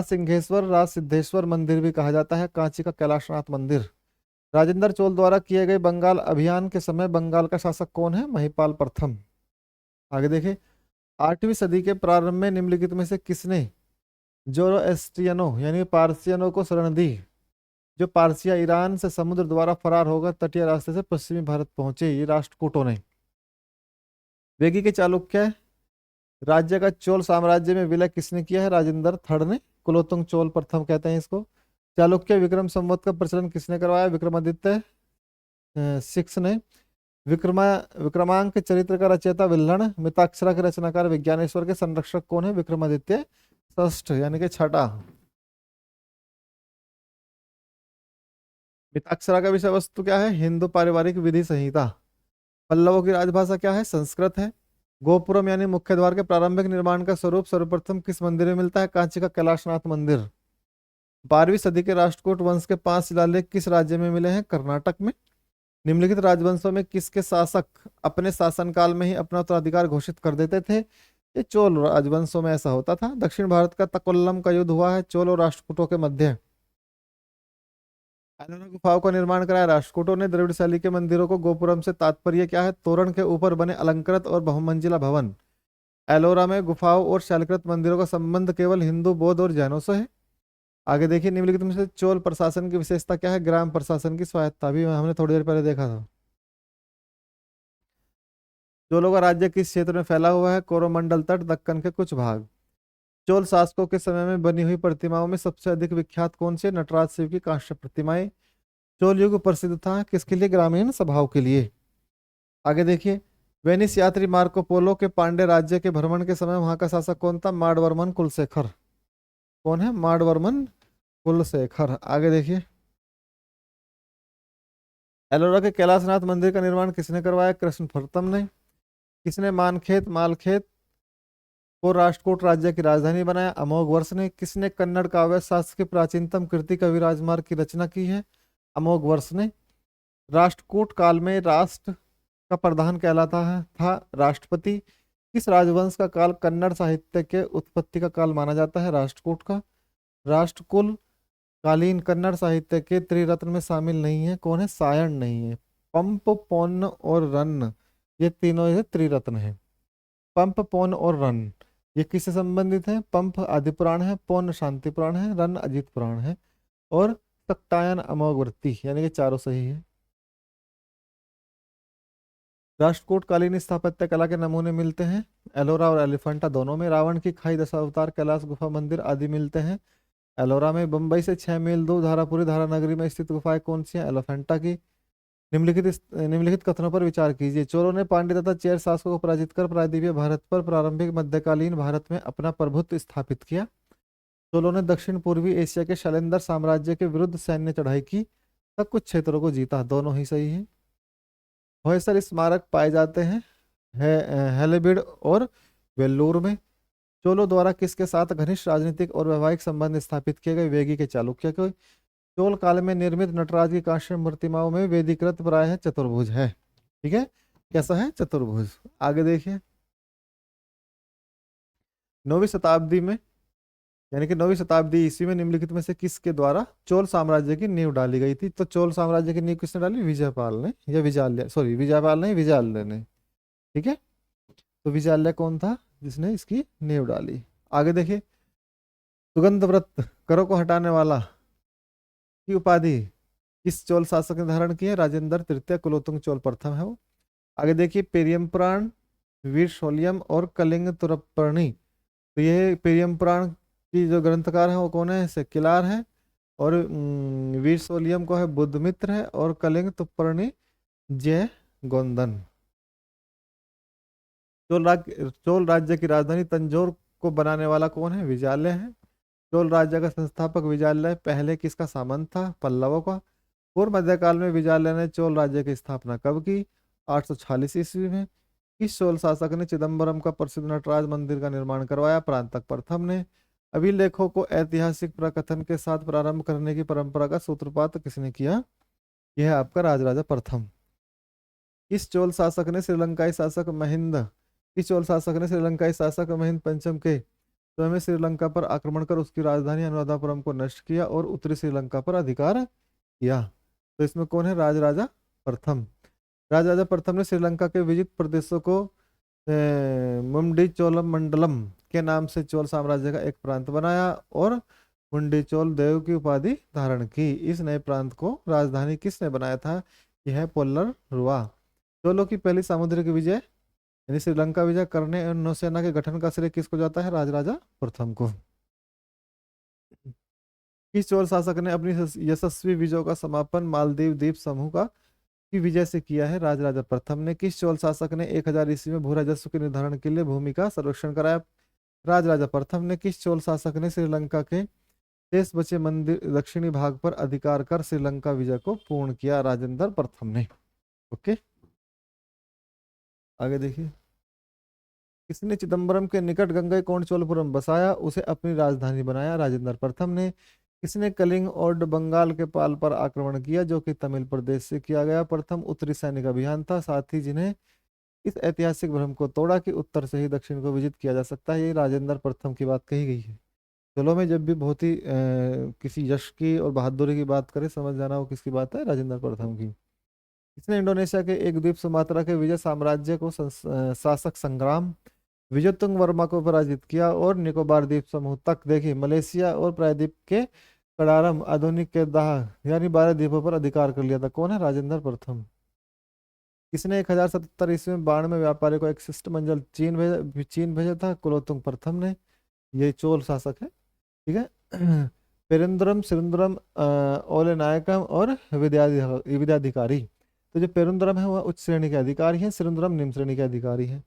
सिंहेश्वर राज सिद्धेश्वर मंदिर भी कहा जाता है? कांची का कैलाशनाथ मंदिर। राजेंद्र चोल द्वारा किए गए बंगाल अभियान के समय बंगाल का शासक कौन है? महिपाल प्रथम। आगे देखें 8वीं सदी के प्रारंभ में निम्नलिखित में से किसने जोरोएस्ट्रियनों यानी पारसियनों को शरण दी? जो पारसिया ईरान से समुद्र द्वारा फरार होकर तटीय रास्ते से पश्चिमी भारत पहुंचे, ये राष्ट्रकूटों ने। वेगी के चालुक्य राज्य का चोल साम्राज्य में विलय किसने किया है? राजेंद्र थर्ड ने। कुलोत्तुंग चोल प्रथम कहते हैं इसको। चालुक्य विक्रम संवत का प्रचलन किसने करवाया? विक्रमादित्य 6 ने। विक्रमांक चरित्र का रचयिता विल्हण। मिताक्षरा के रचनाकार विज्ञानेश्वर के संरक्षक कौन है? विक्रमादित्य षष्ठ यानी कि छठा। मिताक्षरा का विषय वस्तु क्या है? हिंदू पारिवारिक विधि संहिता। पल्लवों की राजभाषा क्या है? संस्कृत है। गोपुरम यानी मुख्य द्वार के प्रारंभिक निर्माण का स्वरूप सर्वप्रथम किस मंदिर में मिलता है? कांची का कैलाशनाथ मंदिर। 12वीं सदी के राष्ट्रकूट वंश के 5 शिलालेख किस राज्य में मिले हैं? कर्नाटक में। निम्नलिखित राजवंशों में किसके शासक अपने शासनकाल में ही अपना उत्तराधिकार घोषित कर देते थे? ये चोल राजवंशों में ऐसा होता था। दक्षिण भारत का तकोल्लम का युद्ध हुआ है चोल और राष्ट्रकूटों के मध्य। एलोरा गुफाओं का निर्माण कराया राष्ट्रकूटों ने। द्रविड़ शैली के मंदिरों को गोपुरम से तात्पर्य क्या है? तोरण के ऊपर बने अलंकृत और बहुमंजिला भवन। एलोरा में गुफाओं और शैलकृत मंदिरों का संबंध केवल हिंदू, बौद्ध और जैनों से है। आगे देखिए, निम्नलिखित में से चोल प्रशासन की विशेषता क्या है? ग्राम प्रशासन की स्वायत्ता। भी हमने थोड़ी देर पहले देखा था। चोलों का राज्य किस क्षेत्र में फैला हुआ है? कोरोमंडल तट, दक्कन के कुछ भाग। चोल शासकों के समय में बनी हुई प्रतिमाओं में सबसे अधिक विख्यात कौन से? नटराज शिव की कांस्य प्रतिमाएं। चोल युग प्रसिद्ध था किसके लिए? ग्रामीण सभाओं के लिए। आगे देखिए, वेनिस यात्री मार्को पोलो के पांड्य राज्य के भ्रमण के समय वहां का शासक कौन था? माडवर्मन कुलशेखर। कौन है? माडवर्मन कुलशेखर। आगे देखिए, एलोरा के कैलाशनाथ मंदिर का निर्माण किसने करवाया? कृष्ण प्रथम ने। किसने मानखेत मालखेत को राष्ट्रकूट राज्य की राजधानी बनाया? अमोघ वर्ष ने। किसने कन्नड़ काव्य शास्त्र की प्राचीनतम कृति कवि राजमार्ग की रचना की है? अमोघ वर्ष ने। राष्ट्रकूट काल में राष्ट्र का प्रधान कहलाता है था राष्ट्रपति। किस राजवंश का काल कन्नड़ साहित्य के उत्पत्ति का काल माना जाता है? राष्ट्रकूट का। राष्ट्रकुल कालीन कन्नड़ साहित्य के त्रिरत्न में शामिल नहीं है। कौन है? सायण नहीं है। पंप, पौन्न और रन्न, ये तीनों ये त्रिरत्न है। पंप, पौन्न और रन्न ये किससे संबंधित है? पंप आदि पुराण है, पौन्न शांति पुराण है, रन्न अजित पुराण है और सक्टायन अमोघवर्ती, यानी कि चारों सही है। राष्ट्रकूट कालीन स्थापत्य कला के नमूने मिलते हैं एलोरा और एलिफेंटा दोनों में। रावण की खाई, दशावतार, कैलाश गुफा मंदिर आदि मिलते हैं एलोरा में। बंबई से 6 मील दूर धारापुरी धारा नगरी में स्थित गुफाएं कौन सी हैं? एलिफेंटा की। निम्नलिखित कथनों पर विचार कीजिए। चोलों ने पांड्य तथा चेर शासकों को पराजित कर प्रायद्वीपीय भारत पर प्रारंभिक मध्यकालीन भारत में अपना प्रभुत्व स्थापित किया। चोलों ने दक्षिण पूर्वी एशिया के शैलेंद्र साम्राज्य के विरुद्ध सैन्य चढ़ाई की तब कुछ क्षेत्रों को जीता। दोनों ही सही है। होयसल स्मारक पाए जाते हैं हेलेबिड और वेल्लूर में। चोलों द्वारा किसके साथ घनिष्ठ राजनीतिक और वैवाहिक संबंध स्थापित किए गए? वेगी के चालुक्य के। चोल काल में निर्मित नटराज की कांस्य प्रतिमाओं में वेदीकृत प्राय है चतुर्भुज है। ठीक है, कैसा है? चतुर्भुज। आगे देखिए, 9वीं शताब्दी में यानी कि 9वीं शताब्दी ईस्वी में निम्नलिखित में से किसके द्वारा चोल साम्राज्य की नींव डाली गई थी? तो चोल साम्राज्य की नींव किसने डाली? विजयपाल ने, या विजाल्य, सॉरी विजयपाल नहीं, विजाल्य ने। ठीक है, तो विजाल्य कौन था जिसने इसकी नींव डाली? आगे देखिए, सुगंध व्रत करों को हटाने वाला की उपाधि किस चोल शासक ने धारण की है? राजेंद्र तृतीय कुलोत्तुंग चोल प्रथम है वो। आगे देखिए, पेरियम पुराण, वीर शोलियम और कलिंग तुरपर्णी। तो ये पेरियम पुराण की जो ग्रंथकार है वो कौन है? सेक्युलार है। और वीर सोलियम को है बुद्धमित्र है। और कलिंग तुपर्णी जय गोंदन। चोल राज्य की राजधानी तंजौर को बनाने वाला कौन है? विजाल्य है। चोल राज्य का संस्थापक विजाल्य पहले किसका सामंत था? पल्लवों का। पूर्व मध्यकाल में विजाल्य ने चोल राज्य की स्थापना कब की? 846 ईस्वी में। किस चोल शासक ने चिदम्बरम का प्रसिद्ध नटराज मंदिर का निर्माण करवाया? परांतक प्रथम ने। अभिलेखों को ऐतिहासिक प्रकथन के साथ प्रारंभ करने की परंपरा का सूत्रपात किसने किया? यह है आपका राजराजा प्रथम। किस चोल शासक ने श्रीलंकाई शासक महिंद किस चोल शासक ने श्रीलंकाई शासक महिंद पंचम के समय में श्रीलंका पर आक्रमण कर उसकी राजधानी अनुराधापुरम को नष्ट किया और उत्तरी श्रीलंका पर अधिकार किया? तो इसमें कौन है? राजराजा प्रथम। राजराजा प्रथम ने श्रीलंका के विजित प्रदेशों को मुंडी चोलम मंडलम के नाम से चोल साम्राज्य का एक प्रांत बनाया और मुंडी चोल देव की उपाधि धारण की। इस नए प्रांत को राजधानी किसने बनाया था? यह है पोल्लर रुआ। चोलों की पहली सामुद्रिक विजय यानी श्रीलंका विजय करने और नौसेना के गठन का श्रेय किसको जाता है? राजराजा प्रथम को। किस चोल शासक ने अपनी यशस्वी विजयों का समापन मालदीव द्वीप समूह का की विजय से किया है? राजराजा प्रथम ने। किस चोल शासक ने 1000 ईस्वी में भू राजस्व के निर्धारण के लिए भूमि का सर्वेक्षण कराया? राजराजा प्रथम ने किस चोल शासक ने श्रीलंका के शेष बचे मंदिर दक्षिणी भाग पर अधिकार कर श्रीलंका विजय को पूर्ण किया? राजेंद्र प्रथम ने। ओके, आगे देखिए। किसने चिदम्बरम के निकट गंगईकोंडचोलपुरम बसाया, उसे अपनी राजधानी बनाया? राजेंद्र प्रथम ने। किसने कलिंग और बंगाल के पाल पर आक्रमण किया, जो कि तमिल प्रदेश से किया गया प्रथम उत्तरी सैनिक अभियान था? साथ ही जिन्हें इस ऐतिहासिक भ्रम को तोड़ा कि उत्तर से ही दक्षिण को विजित किया जा सकता है, ये राजेंद्र प्रथम की बात कही गई है। चलो, में जब भी बहुत ही किसी यश की और बहादुरी की बात करें, समझ जाना वो किसकी बात है, राजेंद्र प्रथम की। इसने इंडोनेशिया के एक द्वीप सुमात्रा के विजय साम्राज्य को शासक संग्राम विजयतुंग वर्मा को पराजित किया और निकोबार द्वीप समूह तक देखिए मलेशिया और प्रायद्वीप के कड़ारम आधुनिक के दाह यानी 12 द्वीपों पर अधिकार कर लिया था? कौन है? राजेंद्र प्रथम। किसने 1077 ईस्वी में बाण में व्यापारी को एक शिष्टमंडल चीन भेजा था? कुलोत्तुंग प्रथम ने। ये चोल शासक है, ठीक है। पेरुंदरम सिरुंदरम ओले नायकम और विद्याधिकारी। तो जो पेरुंदरम है वह उच्च श्रेणी के अधिकारी है, सिरुंदरम निम्न श्रेणी के अधिकारी है।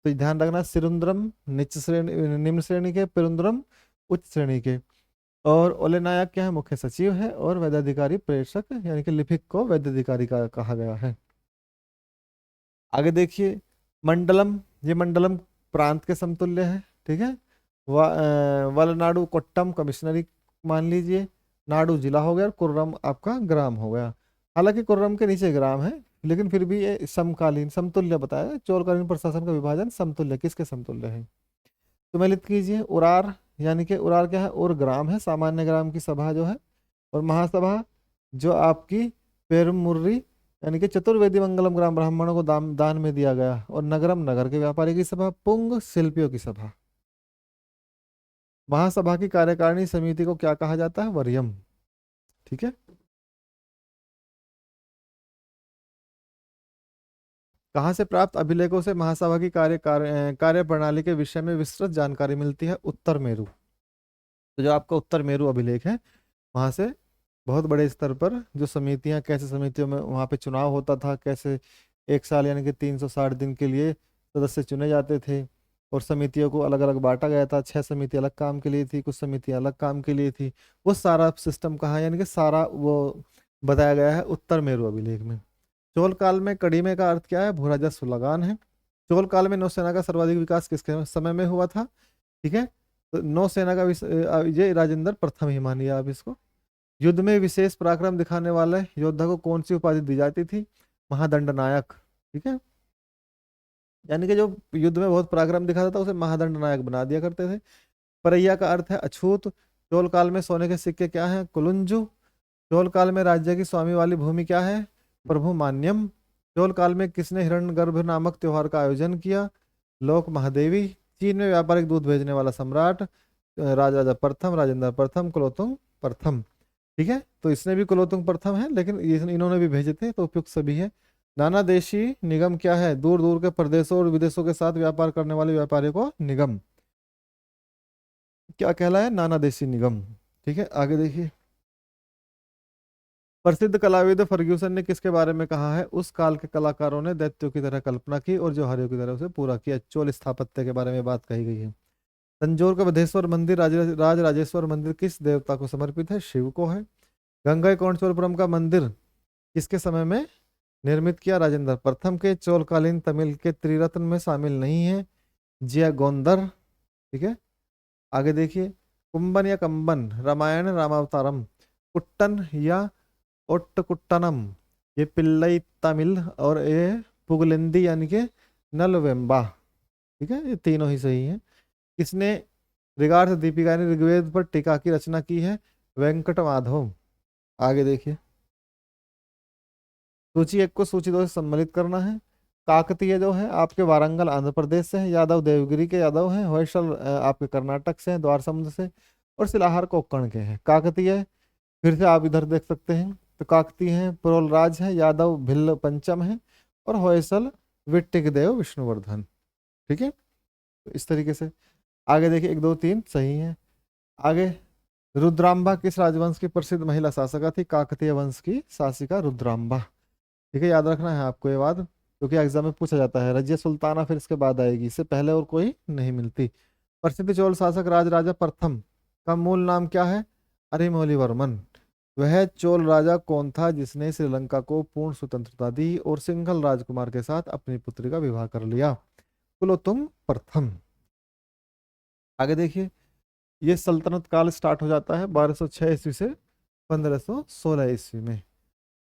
तो ध्यान रखना, सिरुंदरम निम्न श्रेणी के, पेरुंदरम उच्च श्रेणी के। और ओले नायक क्या है? मुख्य सचिव है। और वैद्याधिकारी प्रेषक यानी कि लिपिक को वैद्याधिकारी का कहा गया है। आगे देखिए, मंडलम, ये मंडलम प्रांत के समतुल्य है, ठीक है। वलनाडु कोट्टम कमिश्नरी मान लीजिए, नाडु जिला हो गया और कुर्रम आपका ग्राम हो गया। हालांकि कुर्रम के नीचे ग्राम है, लेकिन फिर भी ये समकालीन समतुल्य बताया। चोलकालीन प्रशासन का विभाजन समतुल्य, किसके समतुल्य है? सुमेलित कीजिए। उरार, यानी कि उरार क्या है? और ग्राम है, सामान्य ग्राम की सभा जो है। और महासभा जो आपकी पेरुमुर्री यानी कि चतुर्वेदी मंगलम ग्राम ब्राह्मणों को दान में दिया गया। और नगरम नगर के व्यापारी की सभा, पुंग शिल्पियों की सभा। महासभा की कार्यकारिणी समिति को क्या कहा जाता है? वरीयम, ठीक है। कहाँ से प्राप्त अभिलेखों से महासभा की कार्य प्रणाली के विषय में विस्तृत जानकारी मिलती है? उत्तर मेरु। तो जो आपका उत्तर मेरु अभिलेख है, वहां से बहुत बड़े स्तर पर जो समितियां, कैसे समितियों में वहां पे चुनाव होता था, कैसे एक साल यानी कि 360 दिन के लिए सदस्य चुने जाते थे, और समितियों को अलग अलग बांटा गया था। 6 समिति अलग काम के लिए थी, कुछ समितियां अलग काम के लिए थी। वो सारा सिस्टम कहाँ, यानी कि सारा वो बताया गया है उत्तर मेरु अभिलेख में। चोल काल में कड़ीमे का अर्थ क्या है? भूराजस्व लगान है। चोल काल में नौसेना का सर्वाधिक विकास किसके समय में हुआ था? ठीक है, तो नौसेना का ये राजेंद्र प्रथम ही मानिए आप इसको। युद्ध में विशेष पराक्रम दिखाने वाले योद्धा को कौन सी उपाधि दी जाती थी? महादंड नायक, ठीक है। यानी कि जो युद्ध में बहुत पराक्रम दिखाता था उसे महादंड नायक बना दिया करते थे। परैया का अर्थ है अछूत। चोल काल में सोने के सिक्के क्या है? कुलुंजु। चोल काल में राज्य की स्वामी वाली भूमि क्या है? प्रभु मान्यम। चोल काल में किसने हिरण्यगर्भ नामक त्योहार का आयोजन किया? लोक महादेवी। चीन में व्यापारिक दूध भेजने वाला सम्राट? राजा प्रथम, राजेंद्र प्रथम, कुलोत्तुंग प्रथम, ठीक है। तो इसने भी कुलोत्तुंग प्रथम है, लेकिन इन्होंने भी भेजे थे, तो उपयुक्त सभी है। नाना देशी निगम क्या है? दूर दूर के प्रदेशों और विदेशों के साथ व्यापार करने वाले व्यापारियों को निगम क्या कहलाया? नाना देशी निगम, ठीक है। आगे देखिए, प्रसिद्ध कलाविद फर्ग्यूसन ने किसके बारे में कहा है? उस काल के कलाकारों ने दैत्यों की तरह कल्पना की और जो हरियों की तरह उसे पूरा किया। चोल स्थापत्य के बारे में बात कही गई है। तंजौर का बधेश्वर मंदिर राज राजेश्वर मंदिर किस देवता को समर्पित है? शिव को है। गंगईकोंडचोलपुरम का मंदिर किसके समय में निर्मित किया? राजेंद्र प्रथम के। चोलकालीन तमिल के त्रिरत्न में शामिल नहीं है, जिया गोंदर, ठीक है। आगे देखिए, कुंभन या कंबन, रामायण रामावतारम, कुट्टन या ओट्टकुट्टनम, ये पिल्लई तमिल, और ये पुगलिंदी यानी कि नलवेम्बा, ठीक है। ये तीनों ही सही हैं। किसने ऋगार्थ दीपिका यानी ऋग्वेद पर टीका की रचना की है? वेंकट माधव। आगे देखिए, सूची 1 को सूची 2 से सम्मिलित करना है। काकतीय जो है आपके वारंगल आंध्र प्रदेश से है, यादव देवगिरी के यादव हैं, होयसल आपके कर्नाटक से हैं, द्वार समुद्र से, और शिलाहार कोक्कण के हैं। काकतीय फिर से आप इधर देख सकते हैं, तो काकतीय हैं प्रोलराज है, यादव भिल्ल पंचम है, और होयसल विट्टिक देव विष्णुवर्धन, ठीक है। तो इस तरीके से आगे देखिए, 1 2 3 सही है। आगे, रुद्रांबा किस राजवंश की प्रसिद्ध महिला शासका थी? काकतीय वंश की शासिका रुद्रांबा, ठीक है। याद रखना है आपको ये बात, क्योंकि एग्जाम में पूछा जाता है। रजिया सुल्ताना फिर इसके बाद आएगी, इससे पहले और कोई नहीं मिलती। प्रसिद्ध चोल शासक राजराजा प्रथम का मूल नाम क्या है? अरिमौलीवर्मन। वह चोल राजा कौन था जिसने श्रीलंका को पूर्ण स्वतंत्रता दी और सिंघल राजकुमार के साथ अपनी पुत्री का विवाह कर लिया? कुलोत्तुंग प्रथम। आगे देखिए, ये सल्तनत काल स्टार्ट हो जाता है 1206 ईस्वी से 1516 ईस्वी में।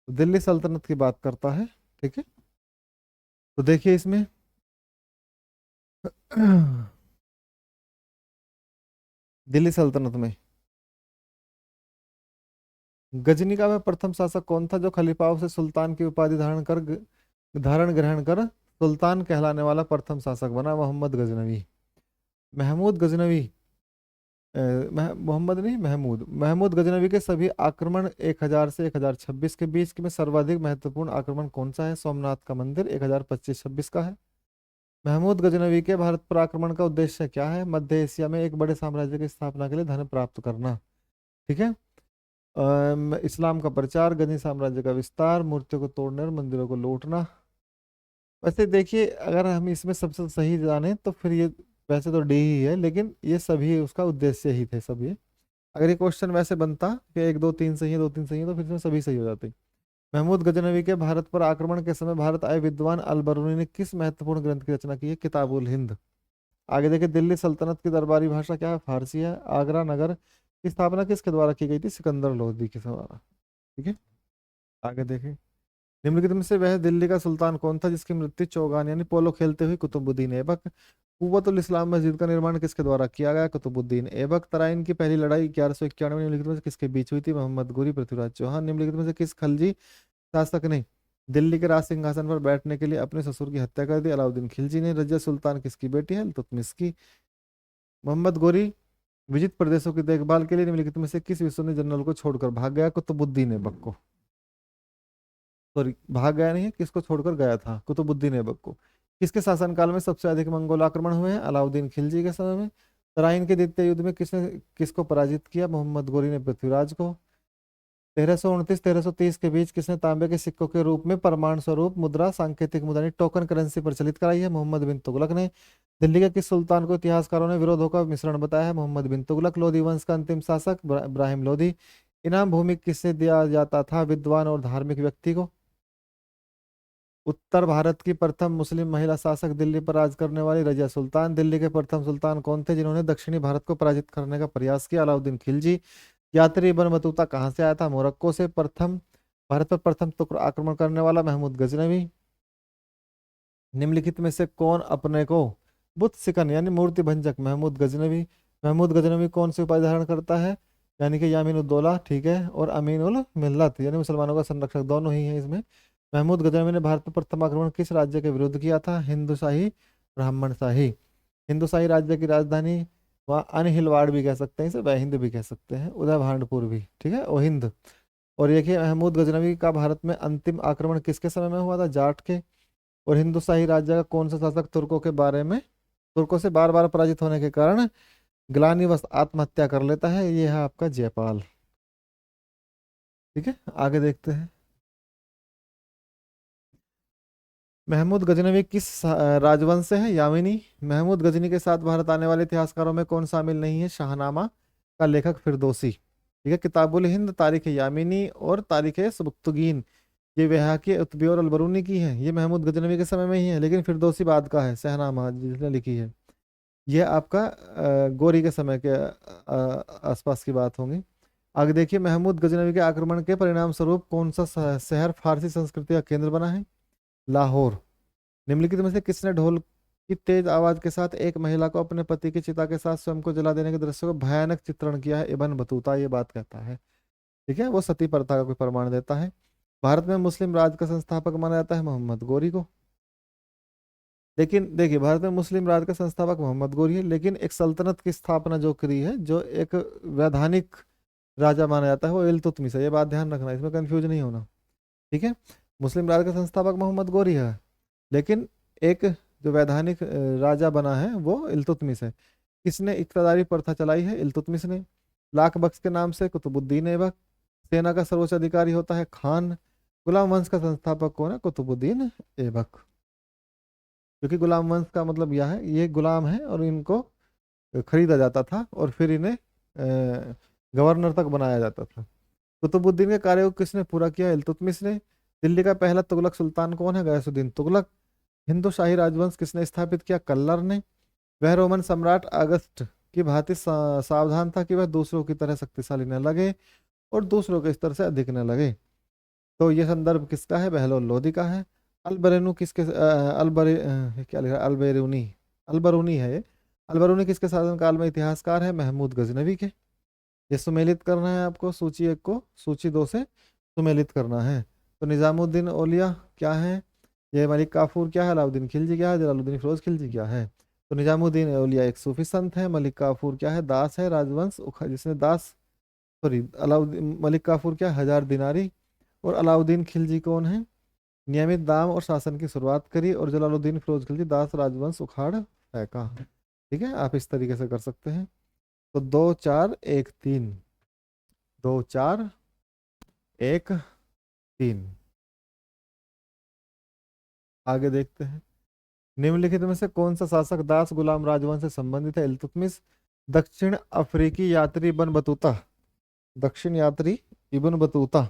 तो दिल्ली सल्तनत की बात करता है। ठीक है, तो देखिए इसमें दिल्ली सल्तनत में गजनी का वह प्रथम शासक कौन था जो खलीफाओं से सुल्तान की उपाधि धारण ग्रहण कर सुल्तान कहलाने वाला प्रथम शासक बना? मोहम्मद गजनवी। महमूद गजनवी, मोहम्मद नहीं, महमूद। महमूद गजनवी के सभी आक्रमण 1000 से 1026 के बीच में सर्वाधिक महत्वपूर्ण आक्रमण कौन सा है? सोमनाथ का मंदिर 1025-26 का है। महमूद गजनवी के भारत पर आक्रमण का उद्देश्य क्या है? मध्य एशिया में एक बड़े साम्राज्य की स्थापना के लिए धन प्राप्त करना। ठीक है। इस्लाम का प्रचार, गजनी साम्राज्य का विस्तार, मूर्तियों को तोड़ने और मंदिरों को लूटना। वैसे देखिए, अगर हम इसमें सबसे सही जाने तो फिर ये वैसे तो डी ही है, लेकिन ये सभी उसका उद्देश्य ही थे सब ये। अगर ये क्वेश्चन वैसे बनता कि 1 2 3 सही है, 2 3 सही है, तो फिर इसमें सभी सही हो जाते। महमूद गजनवी के भारत पर आक्रमण के समय भारत आए विद्वान अल बरूनी ने किस महत्वपूर्ण ग्रंथ की रचना की है? किताबुल हिंद। आगे देखिए, दिल्ली सल्तनत की दरबारी भाषा क्या है? फारसी है। आगरा नगर की स्थापना किसके द्वारा की गई थी? सिकंदर लोधी के द्वारा। ठीक है, आगे देखें, निम्नलिखित में से वह दिल्ली का सुल्तान कौन था जिसकी मृत्यु चौगान यानी पोलो खेलते हुए कुतुबुद्दीन ऐबक? कुव्वतुल इस्लाम मस्जिद का निर्माण किसके द्वारा किया गया? कुतुबुद्दीन ऐबक। तराइन की पहली लड़ाई 1191 में निम्नलिखित में से किसके बीच हुई थी? मोहम्मद गोरी पृथ्वीराज चौहान। निम्नलिखित में से किस खलजी शासक ने दिल्ली के राज सिंहासन पर बैठने के लिए अपने ससुर की हत्या कर दी? अलाउद्दीन खिलजी ने। रजिया सुल्तान किसकी बेटी है? इल्तुतमिश की। मोहम्मद गोरी विजित प्रदेशों की देखभाल के लिए निम्नलिखित में से किस विश्वसनीय जनरल को छोड़कर भाग गया? कुतुबुद्दीन ऐबक को। सॉरी, भाग गया नहीं है, किसको छोड़कर गया था? कुतुबुद्दीन ऐबक को। किसके शासनकाल में सबसे अधिक मंगोल आक्रमण हुए हैं? अलाउद्दीन खिलजी के समय में। तराइन के द्वितीय युद्ध में किसने किसको पराजित किया? मोहम्मद गोरी ने पृथ्वीराज को। 1329-1330 के बीच किसने तांबे के सिक्कों के रूप में प्रमाण स्वरूप मुद्रा, सांकेतिक मुद्रा टोकन करेंसी प्रचलित कराई है? मोहम्मद बिन तुगलक ने। दिल्ली के किस सुल्तान को इतिहासकारों ने विरोधों का मिश्रण बताया है? मोहम्मद बिन तुगलक। लोधी वंश का अंतिम शासक इब्राहिम लोधी। इनाम भूमि किससे दिया जाता था? विद्वान और धार्मिक व्यक्ति को। उत्तर भारत की प्रथम मुस्लिम महिला शासक दिल्ली पर राज करने वाली रजिया सुल्तान। दिल्ली के प्रथम सुल्तान कौन थे जिन्होंने दक्षिणी भारत को पराजित करने का प्रयास किया? अलाउद्दीन खिलजी। यात्री इब्न बतूता कहाँ से आया था? मोरक्को से। प्रथम भारत पर प्रथम तुर्क आक्रमण करने वाला? महमूद गजनवी। निम्नलिखित में से कौन अपने को बुत सिकन यानी मूर्ति भंजक? महमूद गजनवी। महमूद गजनवी कौन सी उपाधि धारण करता है? यानी कि यामीन उद्दौला, ठीक है, और अमीन उल मिल्लत यानी मुसलमानों का संरक्षक, दोनों ही है इसमें। महमूद गजनवी ने भारत पर प्रथम आक्रमण किस राज्य के विरुद्ध किया था? हिंदुशाही ब्राह्मणशाही। हिंदुशाही राज्य की राजधानी वह अनहिलवाड़ भी कह सकते हैं इसे, वह हिंद भी कह सकते हैं, उदय भांडपुर भी, ठीक है, वो हिंद। और देखिए, महमूद गजनवी का भारत में अंतिम आक्रमण किसके समय में हुआ था? जाट के। और हिंदुशाही राज्य का कौन सा शासक तुर्कों के बारे में तुर्कों से बार बार पराजित होने के कारण ग्लानिवश आत्महत्या कर लेता है? ये है आपका जयपाल। ठीक है, आगे देखते हैं। महमूद गजनवी किस राजवंश से है? यामिनी। महमूद गजनी के साथ भारत आने वाले इतिहासकारों में कौन शामिल नहीं है? शाहनामा का लेखक फिरदौसी। ठीक है, किताबुल हिंद, तारीख यामिनी और तारीख सबुक्तगीन ये वहाकी उतबी और अलबरूनी की है। ये महमूद गजनवी के समय में ही है, लेकिन फिरदौसी बाद का है। शहनामा जिसने लिखी है ये आपका गोरी के समय के आसपास की बात होगी। आगे देखिए, महमूद गजनवी के आक्रमण के परिणाम स्वरूप कौन सा शहर फारसी संस्कृति का केंद्र बना है? लाहौर। निम्नलिखित में से किसने ढोल की तेज आवाज के साथ एक महिला को अपने पति की चिता के साथ स्वयं को जला देने के दृश्य को भयानक चित्रण किया है? इब्न बतूता ये बात कहता है। ठीक है, वो सती प्रथा का कोई प्रमाण देता है। भारत में मुस्लिम राज का संस्थापक माना जाता है मोहम्मद गोरी को। लेकिन देखिए, भारत में मुस्लिम राज का संस्थापक मोहम्मद गोरी है, लेकिन एक सल्तनत की स्थापना जो करी है, जो एक वैधानिक राजा माना जाता है, वो इल्तुतमिश है। ये बात ध्यान रखना, इसमें कंफ्यूज नहीं होना। ठीक है, मुस्लिम राज का संस्थापक मोहम्मद गोरी है, लेकिन एक जो वैधानिक राजा बना है वो इल्तुतमिश है। किसने इक्तदारी प्रथा चलाई है? इल्तुतमिश ने। लाख बख्श के नाम से कुतुबुद्दीन ऐबक। सेना का सर्वोच्च अधिकारी होता है खान। गुलाम वंश का संस्थापक कौन है? कुतुबुद्दीन ऐबक। क्योंकि गुलाम वंश का मतलब यह है, ये गुलाम है और इनको खरीदा जाता था और फिर इन्हें गवर्नर तक बनाया जाता था। कुतुबुद्दीन के कार्य को किसने पूरा किया? इल्तुतमिश ने। दिल्ली का पहला तुगलक सुल्तान कौन है? गयासुद्दीन तुगलक। हिंदू शाही राजवंश किसने स्थापित किया? कल्लर ने। वह रोमन सम्राट अगस्त की भांति सावधान था कि वह दूसरों की तरह शक्तिशाली न लगे और दूसरों के स्तर से अधिक न लगे। तो ये संदर्भ किसका है? बहलोल लोदी का है। अलबरेनू किसके क्या लिखा है? अलबेरूनी, अलबरूनी है ये। अलबरूनी किसके शासनकाल में इतिहासकार है? महमूद गजनवी के। ये सुमेलित करना है आपको, सूची 1 को सूची 2 से सुमेलित करना है। तो निजामुद्दीन औलिया क्या है? ये मलिक काफूर क्या है? अलाउद्दीन खिलजी क्या है? जलालुद्दीन फिरोज खिलजी क्या है? तो निजामुद्दीन औलिया एक सूफी संत है। मलिक काफूर क्या है? दास है, राजवंश जिसने दास, सॉरी, अलाउद्दीन मलिक काफूर क्या है? 1000 दिनारी। और अलाउद्दीन खिलजी कौन है? नियमित दाम और शासन की शुरुआत करी। और जलालुद्दीन फिरोज खिलजी दास राजवंश उखाड़ फेंका। ठीक है, आप इस तरीके से कर सकते हैं। तो 2 4 1 3, 2 4 1 3। आगे देखते हैं। निम्नलिखित में से कौन सा शासक दास गुलाम राजवंश से संबंधित है? इल्तुतमिश। दक्षिण अफ्रीकी यात्री इब्न बतूता, दक्षिण यात्री इब्न बतूता,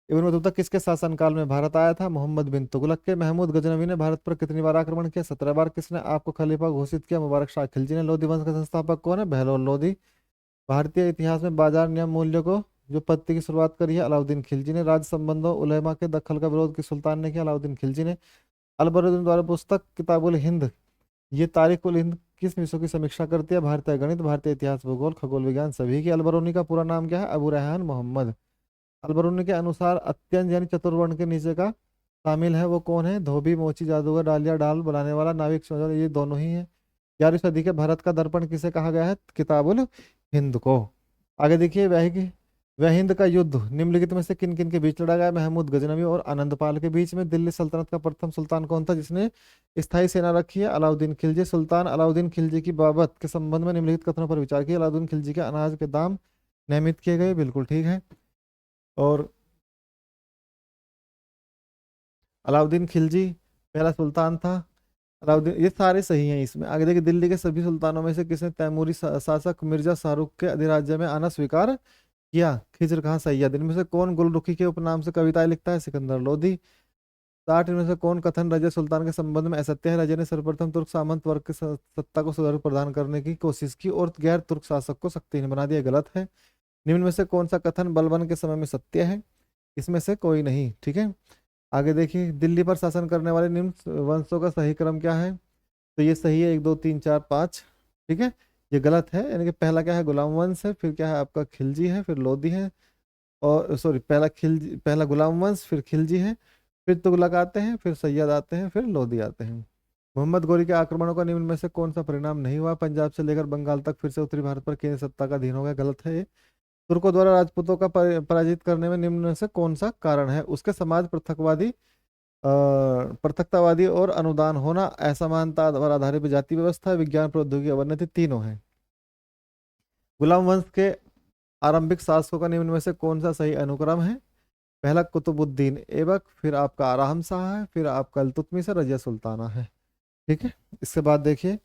इब्न बतूता किसके शासनकाल में भारत आया था? मोहम्मद बिन तुगलक के। महमूद गजनवी ने भारत पर कितनी बार आक्रमण किया? 17 बार। किसने आपको खलीफा घोषित किया? मुबारक शाह खिलजी ने। लोधी वंश का संस्थापक कौन है? बहलोल लोधी। भारतीय इतिहास में बाजार नियम मूल्य को जो पत्ती की शुरुआत करी है? अलाउद्दीन खिलजी ने। राज्य संबंधों उलेमा के दखल का विरोध किस सुल्तान ने किया? अलाउद्दीन खिलजी ने। अलबरुद्दीन द्वारा पुस्तक किताबुल हिंद, ये तारीख उल हिंद किस विषयों की समीक्षा करती है? भारतीय गणित, भारतीय इतिहास, भूगोल, खगोल विज्ञान सभी की। अलबरूनी का पूरा नाम क्या है? अबू रेहान मोहम्मद। अलबरूनी के अनुसार अत्यंत यानी चतुर्वर्ण के नीचे का शामिल है वो कौन है? धोबी, मोची, जादूगर, डालिया, डाल बनाने वाला, नाविक, समझौता, ये दोनों ही है। 11वीं सदी के भारत का दर्पण किसे कहा गया है? किताबुल हिंद को। आगे देखिए, वह हिंद का युद्ध निम्नलिखित में से किन किन के बीच लड़ा गया? महमूद गजनवी और आनंदपाल के बीच में। दिल्ली सल्तनत का प्रथम सुल्तान कौन था जिसने स्थायी सेना रखी है? अलाउद्दीन खिलजी। सुल्तान अलाउद्दीन खिलजी की बाबत के संबंध में निम्नलिखित कथनों पर विचार किया। अलाउद्दीन खिलजी के अनाज के दाम नियमित किए गए, बिल्कुल ठीक है। और अलाउद्दीन खिलजी पहला सुल्तान था। अलाउद्दीन, ये सारे सही हैं इसमें। आगे देखिए, दिल्ली के सभी सुल्तानों में से किसने तैमूरी शासक मिर्जा शाहरुख के अधिराज्य में आना स्वीकार किया? खिज्र खां सैयद। इनमें से कौन गुलरुखी के उपनाम से कविताएं लिखता है? सिकंदर लोधी। 60 इनमें से कौन कथन रजय सुल्तान के संबंध में असत्य है? रजय ने सर्वप्रथम तुर्क सामंत वर्ग की सत्ता को सुधार प्रदान करने की कोशिश की और गैर तुर्क शासक को शक्तिहीन बना दिया, गलत है। निम्न में से कौन सा कथन बलबन के समय में सत्य है? इसमें से कोई नहीं, ठीक है। आगे देखिए, दिल्ली पर शासन करने वाले निम्न वंशों का सही क्रम क्या है? तो ये सही है 1 2 3 4 5, ठीक है। ये गलत है, यानी कि पहला क्या है? गुलाम वंश है, फिर क्या है आपका? खिलजी है, फिर लोधी है, और सॉरी, पहला गुलाम वंश, फिर खिलजी है, फिर तुगलक आते हैं, फिर सैयद आते हैं, फिर लोधी आते हैं। मोहम्मद गोरी के आक्रमणों का निम्न में से कौन सा परिणाम नहीं हुआ? पंजाब से लेकर बंगाल तक फिर से उत्तरी भारत पर केंद्र सत्ता का अधीन हो गया, गलत है ये। तुर्कों द्वारा राजपूतों का पराजित करने में निम्न में से कौन सा कारण है? उसके समाज पृथकतावादी और अनुदान होना, असमानता पर आधारित जाति व्यवस्था, विज्ञान, प्रौद्योगिकी, अवनति, तीनों है। गुलाम वंश के आरंभिक शासकों का निम्न में से कौन सा सही अनुक्रम है? पहला कुतुबुद्दीन ऐबक, फिर आपका आराम शाह है, फिर आपका इल्तुतमिश है, रजिया सुल्ताना है, ठीक है। इसके बाद देखिए,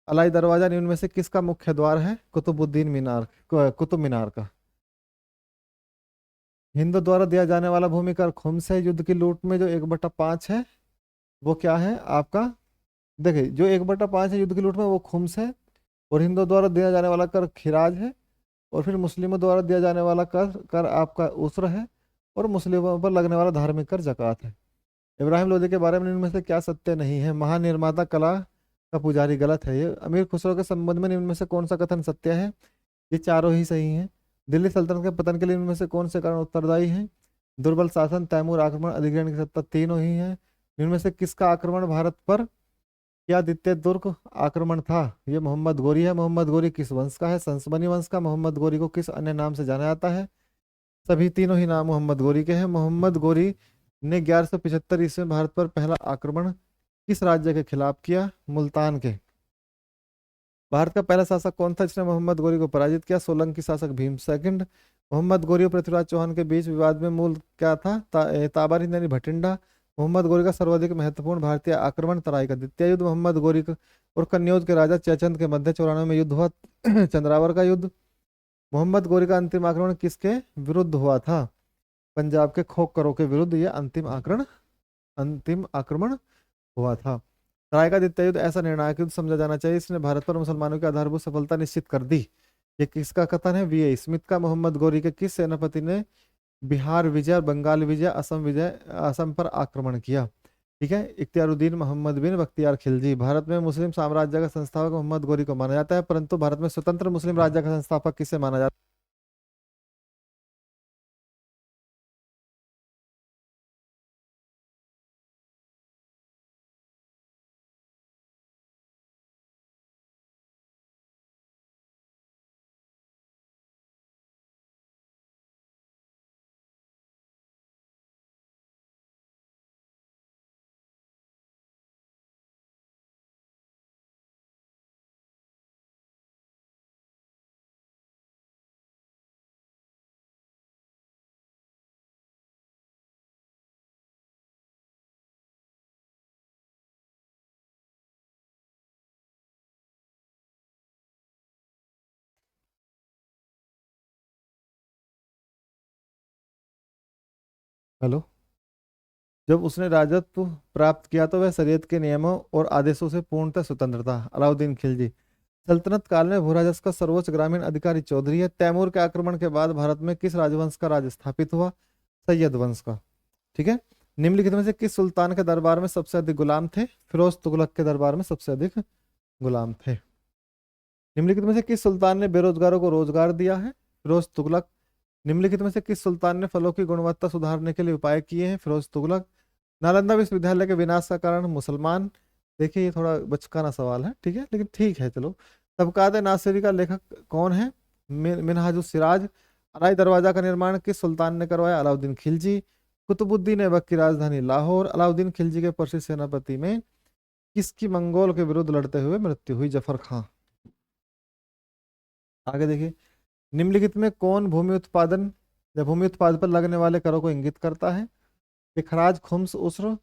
अलाई दरवाजा निम्न में से किसका मुख्य द्वार है? कुतुबुद्दीन मीनार, कुतुब मीनार का। हिंदू द्वारा दिया जाने वाला भूमि कर खुम्स है। युद्ध की लूट में जो 1/5 है वो क्या है आपका? देखिए, जो 1/5 है युद्ध की लूट में वो खुम्स है। और हिंदू द्वारा दिया जाने वाला कर खिराज है। और फिर मुस्लिमों द्वारा दिया जाने वाला कर कर आपका उसर है। और मुस्लिमों पर लगने वाला धार्मिक कर जकात है। इब्राहिम लोदी के बारे में इनमें से क्या सत्य नहीं है? महानिर्माता, कला का पुजारी, गलत है ये। अमीर खुसरो के संबंध में इनमें से कौन सा कथन सत्य है? ये चारों ही सही हैं। दिल्ली सल्तनत के पतन के लिए इनमें से कौन से कारण उत्तरदायी हैं? दुर्बल शासन, तैमूर आक्रमण, अधिग्रहण की सत्ता, तीनों ही हैं। इनमें से किसका आक्रमण भारत पर क्या द्वितीय तुर्क आक्रमण था? ये मोहम्मद गोरी है। मोहम्मद गोरी किस वंश का है? संसबनी वंश का। मोहम्मद गोरी को किस अन्य नाम से जाना जाता है? सभी तीनों ही नाम मोहम्मद गोरी के हैं। मोहम्मद गोरी ने 1175 ईस्वी में भारत पर पहला आक्रमण किस राज्य के खिलाफ किया? मुल्तान के। भारत का पहला शासक कौन था जिसने मोहम्मद गोरी को पराजित किया? सोलंकी शासक भीम सेकंड। मोहम्मद गोरी और पृथ्वीराज चौहान के बीच विवाद में मूल क्या था? ताबारी यानी भटिंडा। मोहम्मद गोरी का सर्वाधिक महत्वपूर्ण भारतीय आक्रमण तराई का द्वितीय युद्ध, मोहम्मद गोरी और कन्नौज के राजा जयचंद के मध्य 94 में युद्ध हुआ। चंद्रावर का युद्ध। मोहम्मद गोरी का अंतिम आक्रमण किसके विरुद्ध हुआ था? पंजाब के खोखरों के विरुद्ध यह अंतिम आक्रमण हुआ था। तराई का द्वितीय युद्ध ऐसा निर्णायक युद्ध समझा जाना चाहिए, इसने भारत पर मुसलमानों की आधारभूत सफलता निश्चित कर दी। ये किसका कथन है? वी ए स्मिथ का। मोहम्मद गोरी के किस सेनापति ने बिहार विजय, बंगाल विजय, असम पर आक्रमण किया? ठीक है, इख्तियारुद्दीन मोहम्मद बिन बख्तियार खिलजी। भारत में मुस्लिम साम्राज्य का संस्थापक मोहम्मद गोरी को माना जाता है, परंतु भारत में स्वतंत्र मुस्लिम राज्य का संस्थापक किसे माना जाता है? हेलो। जब उसने राजत्व प्राप्त किया तो वह शरीयत के नियमों और आदेशों से पूर्णतः स्वतंत्र था। अलाउद्दीन खिलजी। सल्तनत काल में भूराजस्व का सर्वोच्च ग्रामीण अधिकारी चौधरी है। तैमूर के आक्रमण के बाद भारत में किस राजवंश का राज स्थापित हुआ? सैयद वंश का। ठीक है। निम्नलिखित में से किस सुल्तान के दरबार में सबसे अधिक गुलाम थे? फिरोज तुगलक के दरबार में सबसे अधिक गुलाम थे। निम्नलिखित में से किस सुल्तान ने बेरोजगारों को रोजगार दिया है? फिरोज तुगलक। निम्नलिखित में से किस सुल्तान ने फलों की गुणवत्ता सुधारने के लिए उपाय किए हैं? फिरोज तुगलक। नालंदा विश्वविद्यालय के विनाश का कारण मुसलमान। देखिए ये थोड़ा बचकाना सवाल है, ठीक है, लेकिन ठीक है चलो। तबकात नासिरी का लेखक कौन है? मिनहाजुस सिराज। अलाई दरवाजा का निर्माण किस सुल्तान ने करवाया? अलाउद्दीन खिलजी। कुतुबुद्दीन ऐबक की राजधानी लाहौर। अलाउद्दीन खिलजी के प्रसिद्ध सेनापति में किसकी मंगोल के विरुद्ध लड़ते हुए मृत्यु हुई? जफर खां। आगे देखिए, निम्नलिखित में कौन भूमि उत्पादन या भूमि उत्पाद पर लगने वाले करों को इंगित करता है? ये खराज, खुम्स, उसर,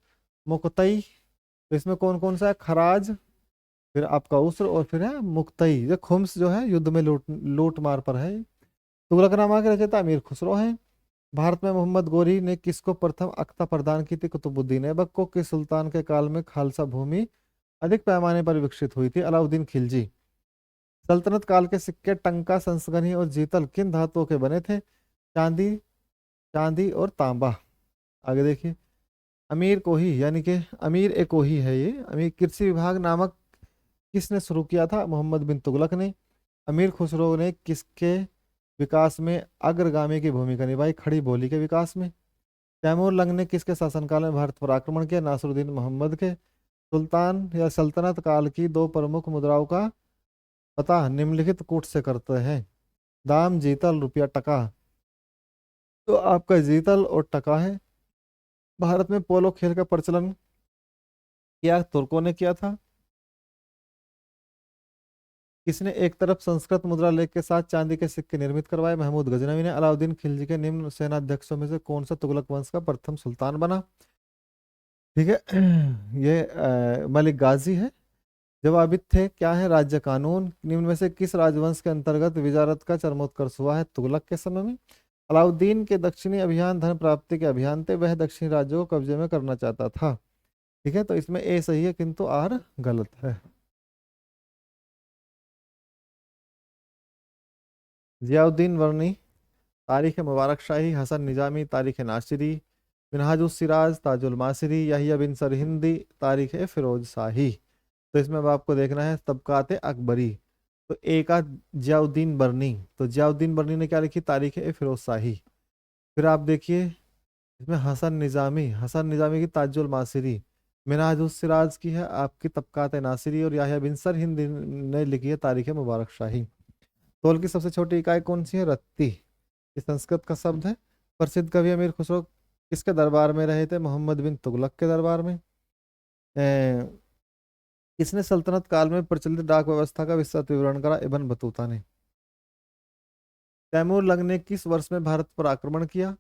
मुक्तई। तो इसमें कौन कौन सा है? खराज, फिर आपका उसर, और फिर है मुक्तई। ये खुम्स जो है युद्ध में लूट मार पर है। तुगलकनामा के रचयिता अमीर खुसरो हैं। भारत में मोहम्मद गोरी ने किसको प्रथम अख्ता प्रदान की थी? कुतुबुद्दीन ऐबक को। किस सुल्तान के काल में खालसा भूमि अधिक पैमाने पर विकसित हुई थी? अलाउद्दीन खिलजी। सल्तनत काल के सिक्के टंका, संसगनी और जीतल किन धातुओं के बने थे? चांदी, चांदी और तांबा। आगे देखिए, अमीर कोही यानी कि अमीर ए कोही है ये। अमीर कृषि विभाग नामक किसने शुरू किया था? मोहम्मद बिन तुगलक ने। अमीर खुसरो ने किसके विकास में अग्रगामी की भूमिका निभाई? खड़ी बोली के विकास में। तैमूर लंग ने किसके शासनकाल में भारत पर आक्रमण किया? नासरुद्दीन मोहम्मद के। सुल्तान या सल्तनत काल की दो प्रमुख मुद्राओं का पता निम्नलिखित कूट से करते हैं? दाम, जीतल, रुपया, टका। तो आपका जीतल और टका है। भारत में पोलो खेल का प्रचलन किया तुर्कों ने किया था। किसने एक तरफ संस्कृत मुद्रा लेख के साथ चांदी के सिक्के निर्मित करवाए? महमूद गजनवी ने। अलाउद्दीन खिलजी के निम्न सेनाध्यक्षों में से कौन सा तुगलक वंश का प्रथम सुल्तान बना? ठीक है। ये मलिक गाजी है। जवाबित थे क्या है? राज्य कानून। निम्न में से किस राजवंश के अंतर्गत विजारत का चरमोत्कर्ष हुआ है? तुगलक के समय में। अलाउद्दीन के दक्षिणी अभियान धन प्राप्ति के अभियान थे, वह दक्षिणी राज्यों को कब्जे में करना चाहता था। ठीक है, तो इसमें ए सही है किंतु आर गलत है। जियाउद्दीन वर्नी। तारीख मुबारक शाही, हसन निजामी, तारीख नासिरी, मिनहाजुस सिराज, ताजुल मासिरी, याहिया बिन सरहिंदी, तारीख फिरोज शाही। तो इसमें अब आपको देखना है तबकात अकबरी। तो एक का जियाउद्दीन बर्नी, तो जियाउद्दीन बर्नी ने क्या लिखी? तारीख फिरोज शाही। फिर आप देखिए इसमें हसन निजामी की ताजुल मासिरी, मिनहाजुस सिराज की है आपकी तबकात नासिरी, और याहिया बिन सरहिंद ने लिखी है तारीख मुबारक शाही। तौल की सबसे छोटी इकाई कौन सी है? रत्ती। ये संस्कृत का शब्द है। प्रसिद्ध कवि अमीर खुसरो किसके दरबार में रहे थे? मोहम्मद बिन तुगलक के दरबार में। किसने सल्तनत काल में प्रचलित डाक व्यवस्था का विस्तृत विवरण करा? इब्न बतूता ने। तैमूर लंग ने किस वर्ष में भारत पर आक्रमण किया?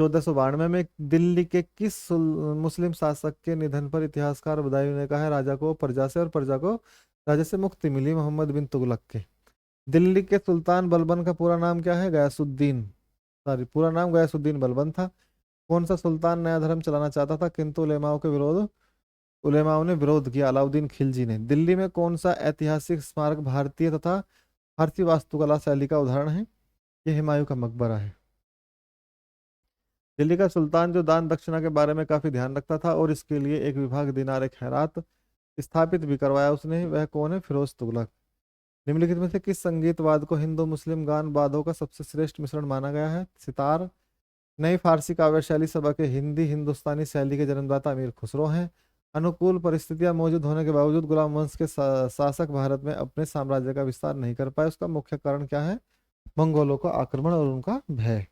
1492 में दिल्ली के किस मुस्लिम शासक के निधन पर इतिहासकार बदायूं ने कहा है राजा को प्रजा से और प्रजा को राजा से मुक्ति मिली? मोहम्मद बिन तुगलक के। दिल्ली के सुल्तान बलबन का पूरा नाम क्या है? गयासुद्दीन, सॉरी पूरा नाम गयासुद्दीन बलबन था। कौन सा सुल्तान नया धर्म चलाना चाहता था किंतु उलेमाओं ने विरोध किया? अलाउद्दीन खिलजी ने। दिल्ली में कौन सा ऐतिहासिक स्मारक भारतीय तथा भारतीय वास्तुकला शैली का उदाहरण है? ये हुमायूं का मकबरा है। दिल्ली का सुल्तान जो दान दक्षिणा के बारे में काफी ध्यान रखता था और इसके लिए एक विभाग दिनार खैरात स्थापित भी करवाया उसने, वह कौन है? फिरोज तुगलक। निम्नलिखित में से किस संगीत वाद्य को हिंदू मुस्लिम गान वाद्यों का सबसे श्रेष्ठ मिश्रण माना गया है? सितार। नई फारसी काव्य शैली सभा के हिंदी हिंदुस्तानी शैली के जन्मदाता अमीर खुसरो हैं। अनुकूल परिस्थितियां मौजूद होने के बावजूद गुलाम वंश के शासक भारत में अपने साम्राज्य का विस्तार नहीं कर पाए, उसका मुख्य कारण क्या है? मंगोलों का आक्रमण और उनका भय।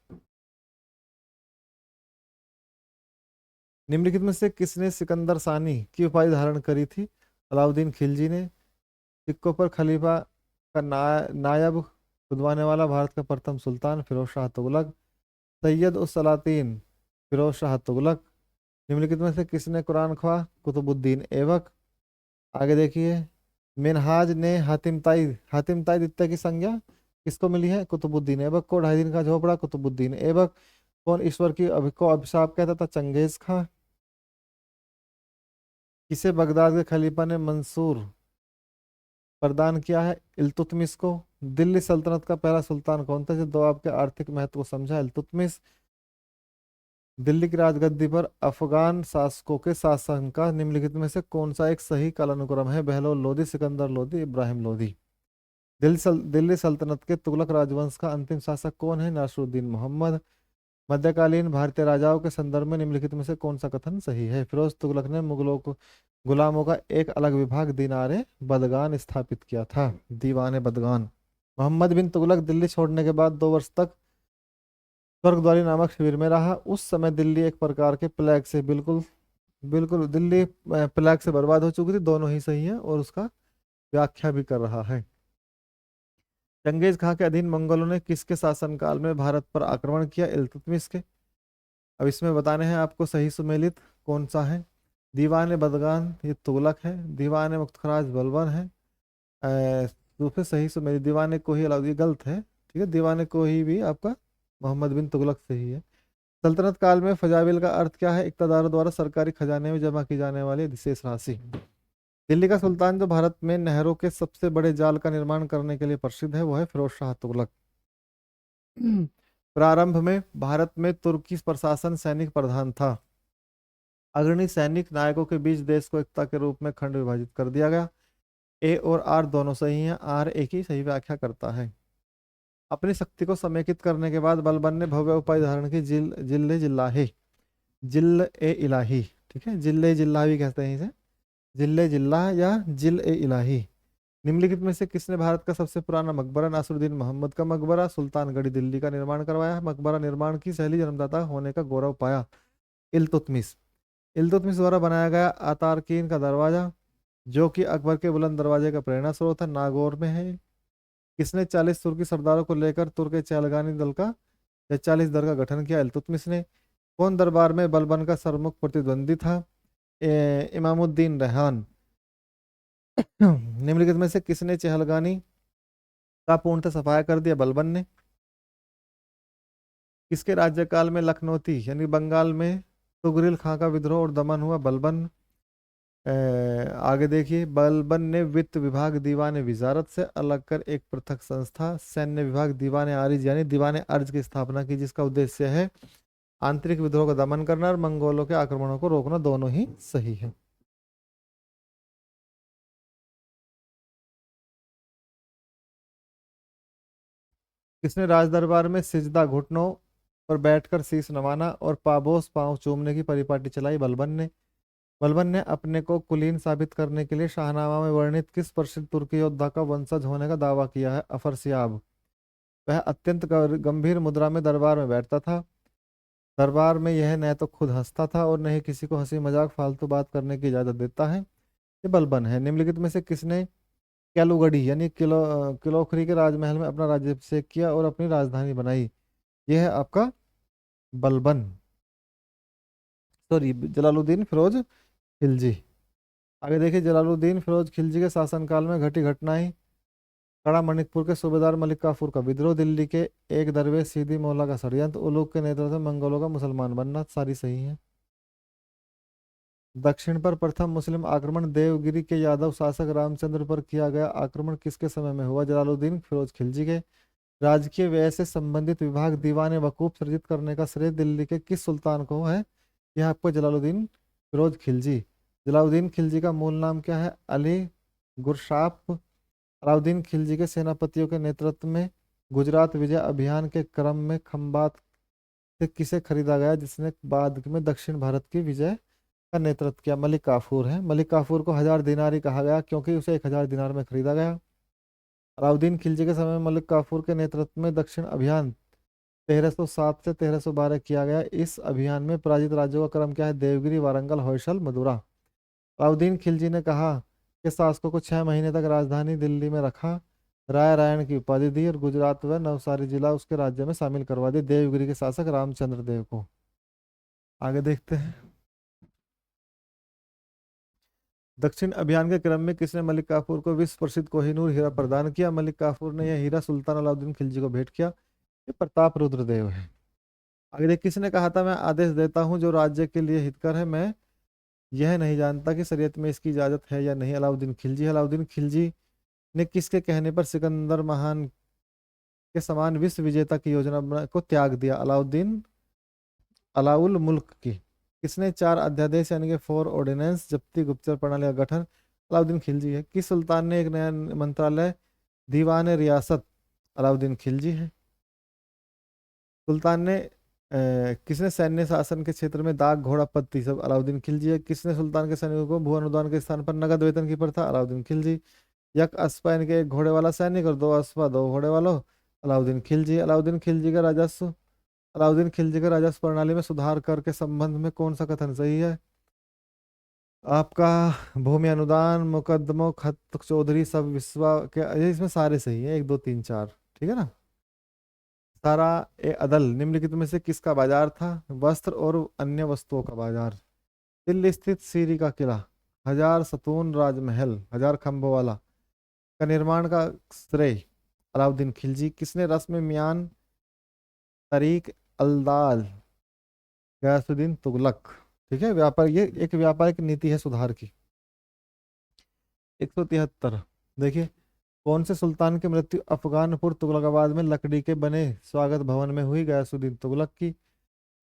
निम्नलिखित में से किसने सिकंदर सानी की उपाधि धारण करी थी? अलाउद्दीन खिलजी ने। सिक्कों पर खलीफा का नायब खुदवाने वाला भारत का प्रथम सुल्तान फिरोज शाह तुगलक। सैयद उस सलातीन फिरोज शाह तुगलक। निम्नलिखित में से किसने कुरान ख्वाह? कुतुबुद्दीन ऐबक। आगे देखिए, मिनहाज ने हातिम ताई द्वितीय की संज्ञा किसको मिली है? कुतुबुद्दीन ऐबक को। 2.5 दिन का झोपड़ा कुतुबुद्दीन ऐबक। कौन ईश्वर की को अभिशाप कहता था? चंगेज खां। किसे बगदाद के खलीफा ने मंसूर प्रदान किया है? इल्तुतमिश को। दिल्ली सल्तनत का पहला सुल्तान कौन था जो दोआब के आर्थिक महत्व को समझा? इल्तुतमिश। दिल्ली की राजगद्दी पर अफगान शासकों के शासन का निम्नलिखित में से कौन सा एक सही कालानुक्रम है? बहलोल लोदी, सिकंदर लोदी, इब्राहिम लोदी। दिल्ली सल्तनत के तुगलक राजवंश का अंतिम शासक कौन है? नासिरुद्दीन मोहम्मद। मध्यकालीन भारतीय राजाओं के संदर्भ में निम्नलिखित में से कौन सा कथन सही है? फिरोज तुगलक ने मुगलों को गुलामों का एक अलग विभाग दीनारे बदगान स्थापित किया था, दीवाने बदगान। मोहम्मद बिन तुगलक दिल्ली छोड़ने के बाद 2 वर्ष तक स्वर्गद्वारी नामक शिविर में रहा। उस समय दिल्ली एक प्रकार के प्लेग से बिल्कुल बिल्कुल दिल्ली प्लेग से बर्बाद हो चुकी थी। दोनों ही सही है और उसका व्याख्या भी कर रहा है। चंगेज खां के अधीन मंगोलों ने किसके शासनकाल में भारत पर आक्रमण किया? इल्तुतमिश के। अब इसमें बताने हैं आपको सही सुमेलित कौन सा है। दीवान बदगान ये तुगलक है, दीवान मुख्तराज बलबन है। दूसरे सही सुमेलित दीवान को ही अलाउद्दीन, गलत है, ठीक है। दीवान को ही भी आपका मोहम्मद बिन तुगलक सही है। सल्तनत काल में फजाविल का अर्थ क्या है? इक़्तिदारों द्वारा सरकारी खजाने में जमा की जाने वाली विशेष राशि। दिल्ली का सुल्तान जो भारत में नहरों के सबसे बड़े जाल का निर्माण करने के लिए प्रसिद्ध है वो है फिरोज शाह तुगलक। प्रारंभ में भारत में तुर्की प्रशासन सैनिक प्रधान था। अग्रणी सैनिक नायकों के बीच देश को एकता के रूप में खंड विभाजित कर दिया गया। ए और आर दोनों सही हैं, आर एक ही सही व्याख्या करता है। अपनी शक्ति को समेकित करने के बाद बलबन ने भव्य उपाधि धारण की, जिल्ले जिल्लाहे, जिल ए इलाही, ठीक है, जिल्ले जिल्ला भी कहते हैं इसे, जिल्ले जिल्ला या जिल ए इलाही। निम्नलिखित में से किसने भारत का सबसे पुराना मकबरा नासिरुद्दीन मोहम्मद का मकबरा सुल्तानगढ़ी दिल्ली का निर्माण करवाया? मकबरा निर्माण की शैली जन्मदाता होने का गौरव पाया? इल्तुतमिश। इल्तुतमिश द्वारा बनाया गया अतारकीन का दरवाजा जो कि अकबर के बुलंद दरवाजे का प्रेरणा स्रोत है, नागौर में है। किसने 40 तुर्की सरदारों को लेकर तुर्क चैलगानी दल का या 40 दल का गठन किया? इल्तुतमिश ने। कौन दरबार में बलबन का सरमुख प्रतिद्वंदी था? इमामुद्दीन रेहान। निम्नलिखित में से किसने चहलगानी का पूर्णतः सफाया कर दिया? बलबन ने। किसके राज्यकाल में लखनौती यानी बंगाल में तुगरिल खां का विद्रोह और दमन हुआ? बलबन। आगे देखिए, बलबन ने वित्त विभाग दीवान विजारत से अलग कर एक पृथक संस्था सैन्य विभाग दीवान आरिज यानी दीवान अर्ज की स्थापना की, जिसका उद्देश्य है आंतरिक विद्रोह का दमन करना और मंगोलों के आक्रमणों को रोकना। दोनों ही सही है। किसने राज दरबार में सिजदा घुटनों पर बैठकर शीश नवाना और पाबोस पांव चूमने की परिपाटी चलाई? बलबन ने। बलबन ने अपने को कुलीन साबित करने के लिए शाहनामा में वर्णित किस प्रसिद्ध तुर्की योद्धा का वंशज होने का दावा किया है? अफरसियाब। वह अत्यंत गंभीर मुद्रा में दरबार में बैठता था। दरबार में यह न तो खुद हंसता था और न ही किसी को हंसी मजाक फालतू बात करने की इजाजत देता है। ये बलबन है। निम्नलिखित में से किसने कैलुगढ़ी यानी किलोखरी के राजमहल में अपना राज्याभिषेक किया और अपनी राजधानी बनाई? यह है आपका बलबन। सॉरी, जलालुद्दीन फिरोज खिलजी। आगे देखिए, जलालुद्दीन फिरोज खिलजी के शासनकाल में घटी घटनाएं। कड़ा मणिकपुर के सूबेदार मलिक काफूर का विद्रोह, दिल्ली के एक दरवेश सीधी मौला का षड्यंत्र, उलूग के नेतृत्व में मंगोलों का मुसलमान बनना, सारी सही है। दक्षिण पर प्रथम मुस्लिम आक्रमण, देवगिरी के यादव शासक रामचंद्र पर किया गया आक्रमण किसके समय में हुआ? जलालुद्दीन फिरोज खिलजी के। राजकीय व्यय से संबंधित विभाग दीवान वकूफ सृजित करने का श्रेय दिल्ली के किस सुल्तान को है? यह आपको जलालुद्दीन फिरोज खिलजी। जलालुद्दीन खिलजी का मूल नाम क्या है? अली गुरशाप। अलाउद्दीन खिलजी के सेनापतियों के नेतृत्व में गुजरात विजय अभियान के क्रम में खंबात से किसे खरीदा गया, जिसने बाद में दक्षिण भारत की विजय का नेतृत्व किया? मलिक काफूर है। मलिक काफूर को 1000 दिनारी कहा गया क्योंकि उसे 1000 दिनार में खरीदा गया। अलाउद्दीन खिलजी के समय में मलिक काफूर के नेतृत्व में दक्षिण अभियान 1307 से 1312 किया गया। इस अभियान में पराजित राज्यों का क्रम क्या है? देवगिरी, वारंगल, होयसल, मदुरा। अलाउद्दीन खिलजी ने कहा कि शासकों को 6 महीने तक राजधानी दिल्ली में रखा, राय रायण की उपाधि दी और गुजरात व नवसारी जिला उसके राज्य में शामिल करवा दी देवगिरी के शासक रामचंद्र देव को। आगे देखते हैं। दक्षिण अभियान के क्रम में किसने मलिक काफूर को विश्व प्रसिद्ध कोहिनूर हीरा प्रदान किया? मलिक काफूर ने यह हीरा सुल्तान अलाउद्दीन खिलजी को भेंट किया। ये प्रताप रुद्र देव है। आगे देख, किसने कहा था मैं आदेश देता हूं जो राज्य के लिए हितकर है, मैं यह नहीं जानता कि शरीयत में इसकी इजाजत है या नहीं? अलाउद्दीन खिलजी। अलाउद्दीन खिलजी ने किसके कहने पर सिकंदर महान के समान विश्व विजेता की को त्याग दिया? अलाउद्दीन अलाउल मुल्क की। किसने 4 अध्यादेश यानी कि 4 ऑर्डिनेंस जब्ती गुप्तचर प्रणाली का गठन? अलाउद्दीन खिलजी है। किस सुल्तान ने एक नया मंत्रालय दीवान रियासत? अलाउद्दीन खिलजी है। सुल्तान ने किसने सैन्य शासन के क्षेत्र में दाग घोड़ा पद सब? अलाउद्दीन खिलजी है। किसने सुल्तान के सैनिकों को भू अनुदान के स्थान पर नगद वेतन की प्रथा? अलाउद्दीन खिलजी। यक अस्पा यानी कि एक घोड़े वाला सैनिक और 2 अस्पा 2 घोड़े वालों? अलाउद्दीन खिलजी। अलाउद्दीन खिलजी का राजस्व प्रणाली में सुधार कर के संबंध में कौन सा कथन सही है? आपका भूमि अनुदान, मुकदमों, खत चौधरी, सब विश्वा के, ये इसमें सारे सही है, 1 2 3 4, ठीक है ना। सारा ए अदल निम्नलिखित में से किसका बाजार था? वस्त्र और अन्य वस्तुओं का बाजार। दिल्ली स्थित सीरी का किला, 1000 सतून राजमहल, 1000 खंभों वाला का निर्माण का श्रेय अलाउद्दीन खिलजी। किसने रस्म म्यान तरीक अल्दाल गयासुद्दीन तुगलक, ठीक है। व्यापार, ये एक व्यापारिक नीति है सुधार की। 173 देखिए, कौन से सुल्तान की मृत्यु अफगानपुर तुगलकाबाद में लकड़ी के बने स्वागत भवन में हुई? गयासुद्दीन तुगलक की।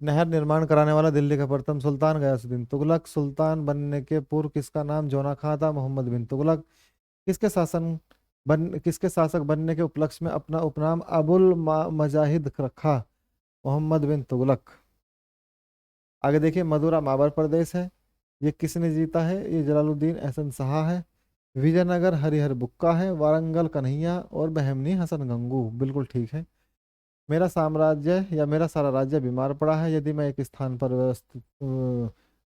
नहर निर्माण कराने वाला दिल्ली का प्रथम सुल्तान? गयासुद्दीन तुगलक। सुल्तान बनने के पूर्व किसका नाम जोना खां था? मोहम्मद बिन तुगलक। किसके शासक बनने के उपलक्ष्य में अपना उपनाम अबुल मजाहिद रखा? मोहम्मद बिन तुगलक। आगे देखिए, मदुरा माबर प्रदेश है, ये किसने जीता है? ये जलालुद्दीन एहसन शाह है। विजयनगर हरिहर बुक्का है, वारंगल कन्हैया और बहमनी हसन गंगू, बिल्कुल ठीक है। मेरा साम्राज्य या मेरा सारा राज्य बीमार पड़ा है, यदि मैं एक स्थान पर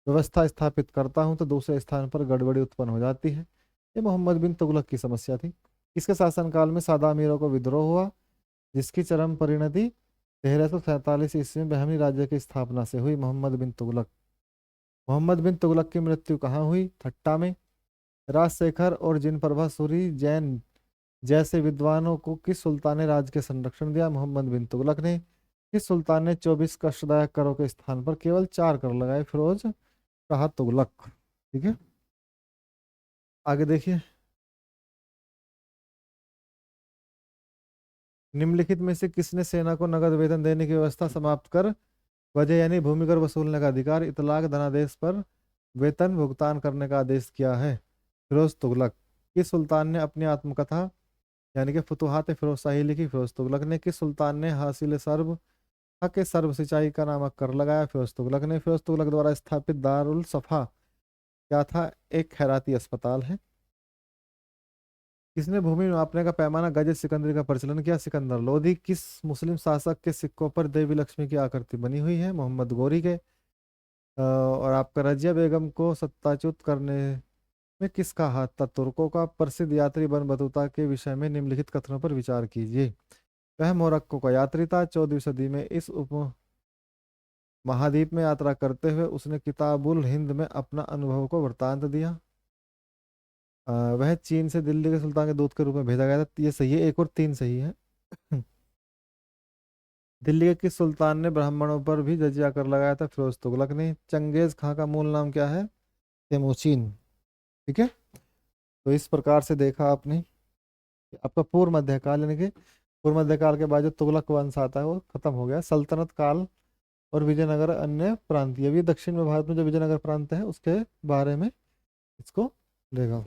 व्यवस्था स्थापित करता हूं तो दूसरे स्थान पर गड़बड़ी उत्पन्न हो जाती है। ये मोहम्मद बिन तुगलक की समस्या थी। किसके शासनकाल में सादा अमीरों को विद्रोह हुआ, जिसकी चरम परिणति 1347 ईस्वी में बहमनी राज्य की स्थापना से हुई? मोहम्मद बिन तुगलक। मोहम्मद बिन तुगलक की मृत्यु कहाँ हुई? थट्टा में। राजशेखर और जिनप्रभा सूरी जैन जैसे विद्वानों को किस सुल्तान ने राज्य के संरक्षण दिया? मोहम्मद बिन तुगलक ने। किस सुल्तान ने 24 कष्टदायक करों के स्थान पर केवल 4 कर लगाए? फिरोज शाह तुगलक, ठीक है। आगे देखिए, निम्नलिखित में से किसने सेना को नगद वेतन देने की व्यवस्था समाप्त कर वजह यानी भूमिकर वसूलने का अधिकार, इतलाक धनादेश पर वेतन भुगतान करने का आदेश किया है? फिरोज तुगलक। किस सुल्तान ने अपनी आत्मकथा यानी कि फुतुहात फिरोजशाही लिखी? फिरोज तुगलक ने। किस सुल्तान ने हासिल सर्ब हक सर्ब सिंचाई का नामक कर लगाया? फिरोज तुगलक ने। फिरोज तुगलक द्वारा स्थापित दारुल सफा क्या था? एक खैराती अस्पताल है। किसने भूमि मापने का पैमाना गज सिकंदरी का प्रचलन किया? सिकंदर लोधी। किस मुस्लिम शासक के सिक्कों पर देवी लक्ष्मी की आकृति बनी हुई है? मोहम्मद गोरी के। और आपका रजिया बेगम को सत्ताच्युत करने में किसका हाथ था? तुर्कों का। प्रसिद्ध यात्री बन बतूता के विषय में निम्नलिखित कथनों पर विचार कीजिए। वह मोरक्को का यात्री था। 14वीं सदी में इस महाद्वीप में यात्रा करते हुए उसने किताबुल हिंद में अपना अनुभव को वृत्तांत दिया। वह चीन से दिल्ली के सुल्तान के दूत के रूप में भेजा गया था। ये सही है, एक और तीन सही है। दिल्ली के किस सुल्तान ने ब्राह्मणों पर भी जजिया कर लगाया था? फिरोज तुगलक ने। चंगेज खां का मूल नाम क्या है? तेमोचिन। ठीक है। तो इस प्रकार से देखा आपने कि आपका पूर्व मध्यकाल यानी कि पूर्व मध्यकाल के बाद जो तुगलक वंश आता है वो खत्म हो गया। सल्तनत काल और विजयनगर अन्य प्रांत, ये भी दक्षिण में भारत में जो विजयनगर प्रांत है उसके बारे में इसको देखा।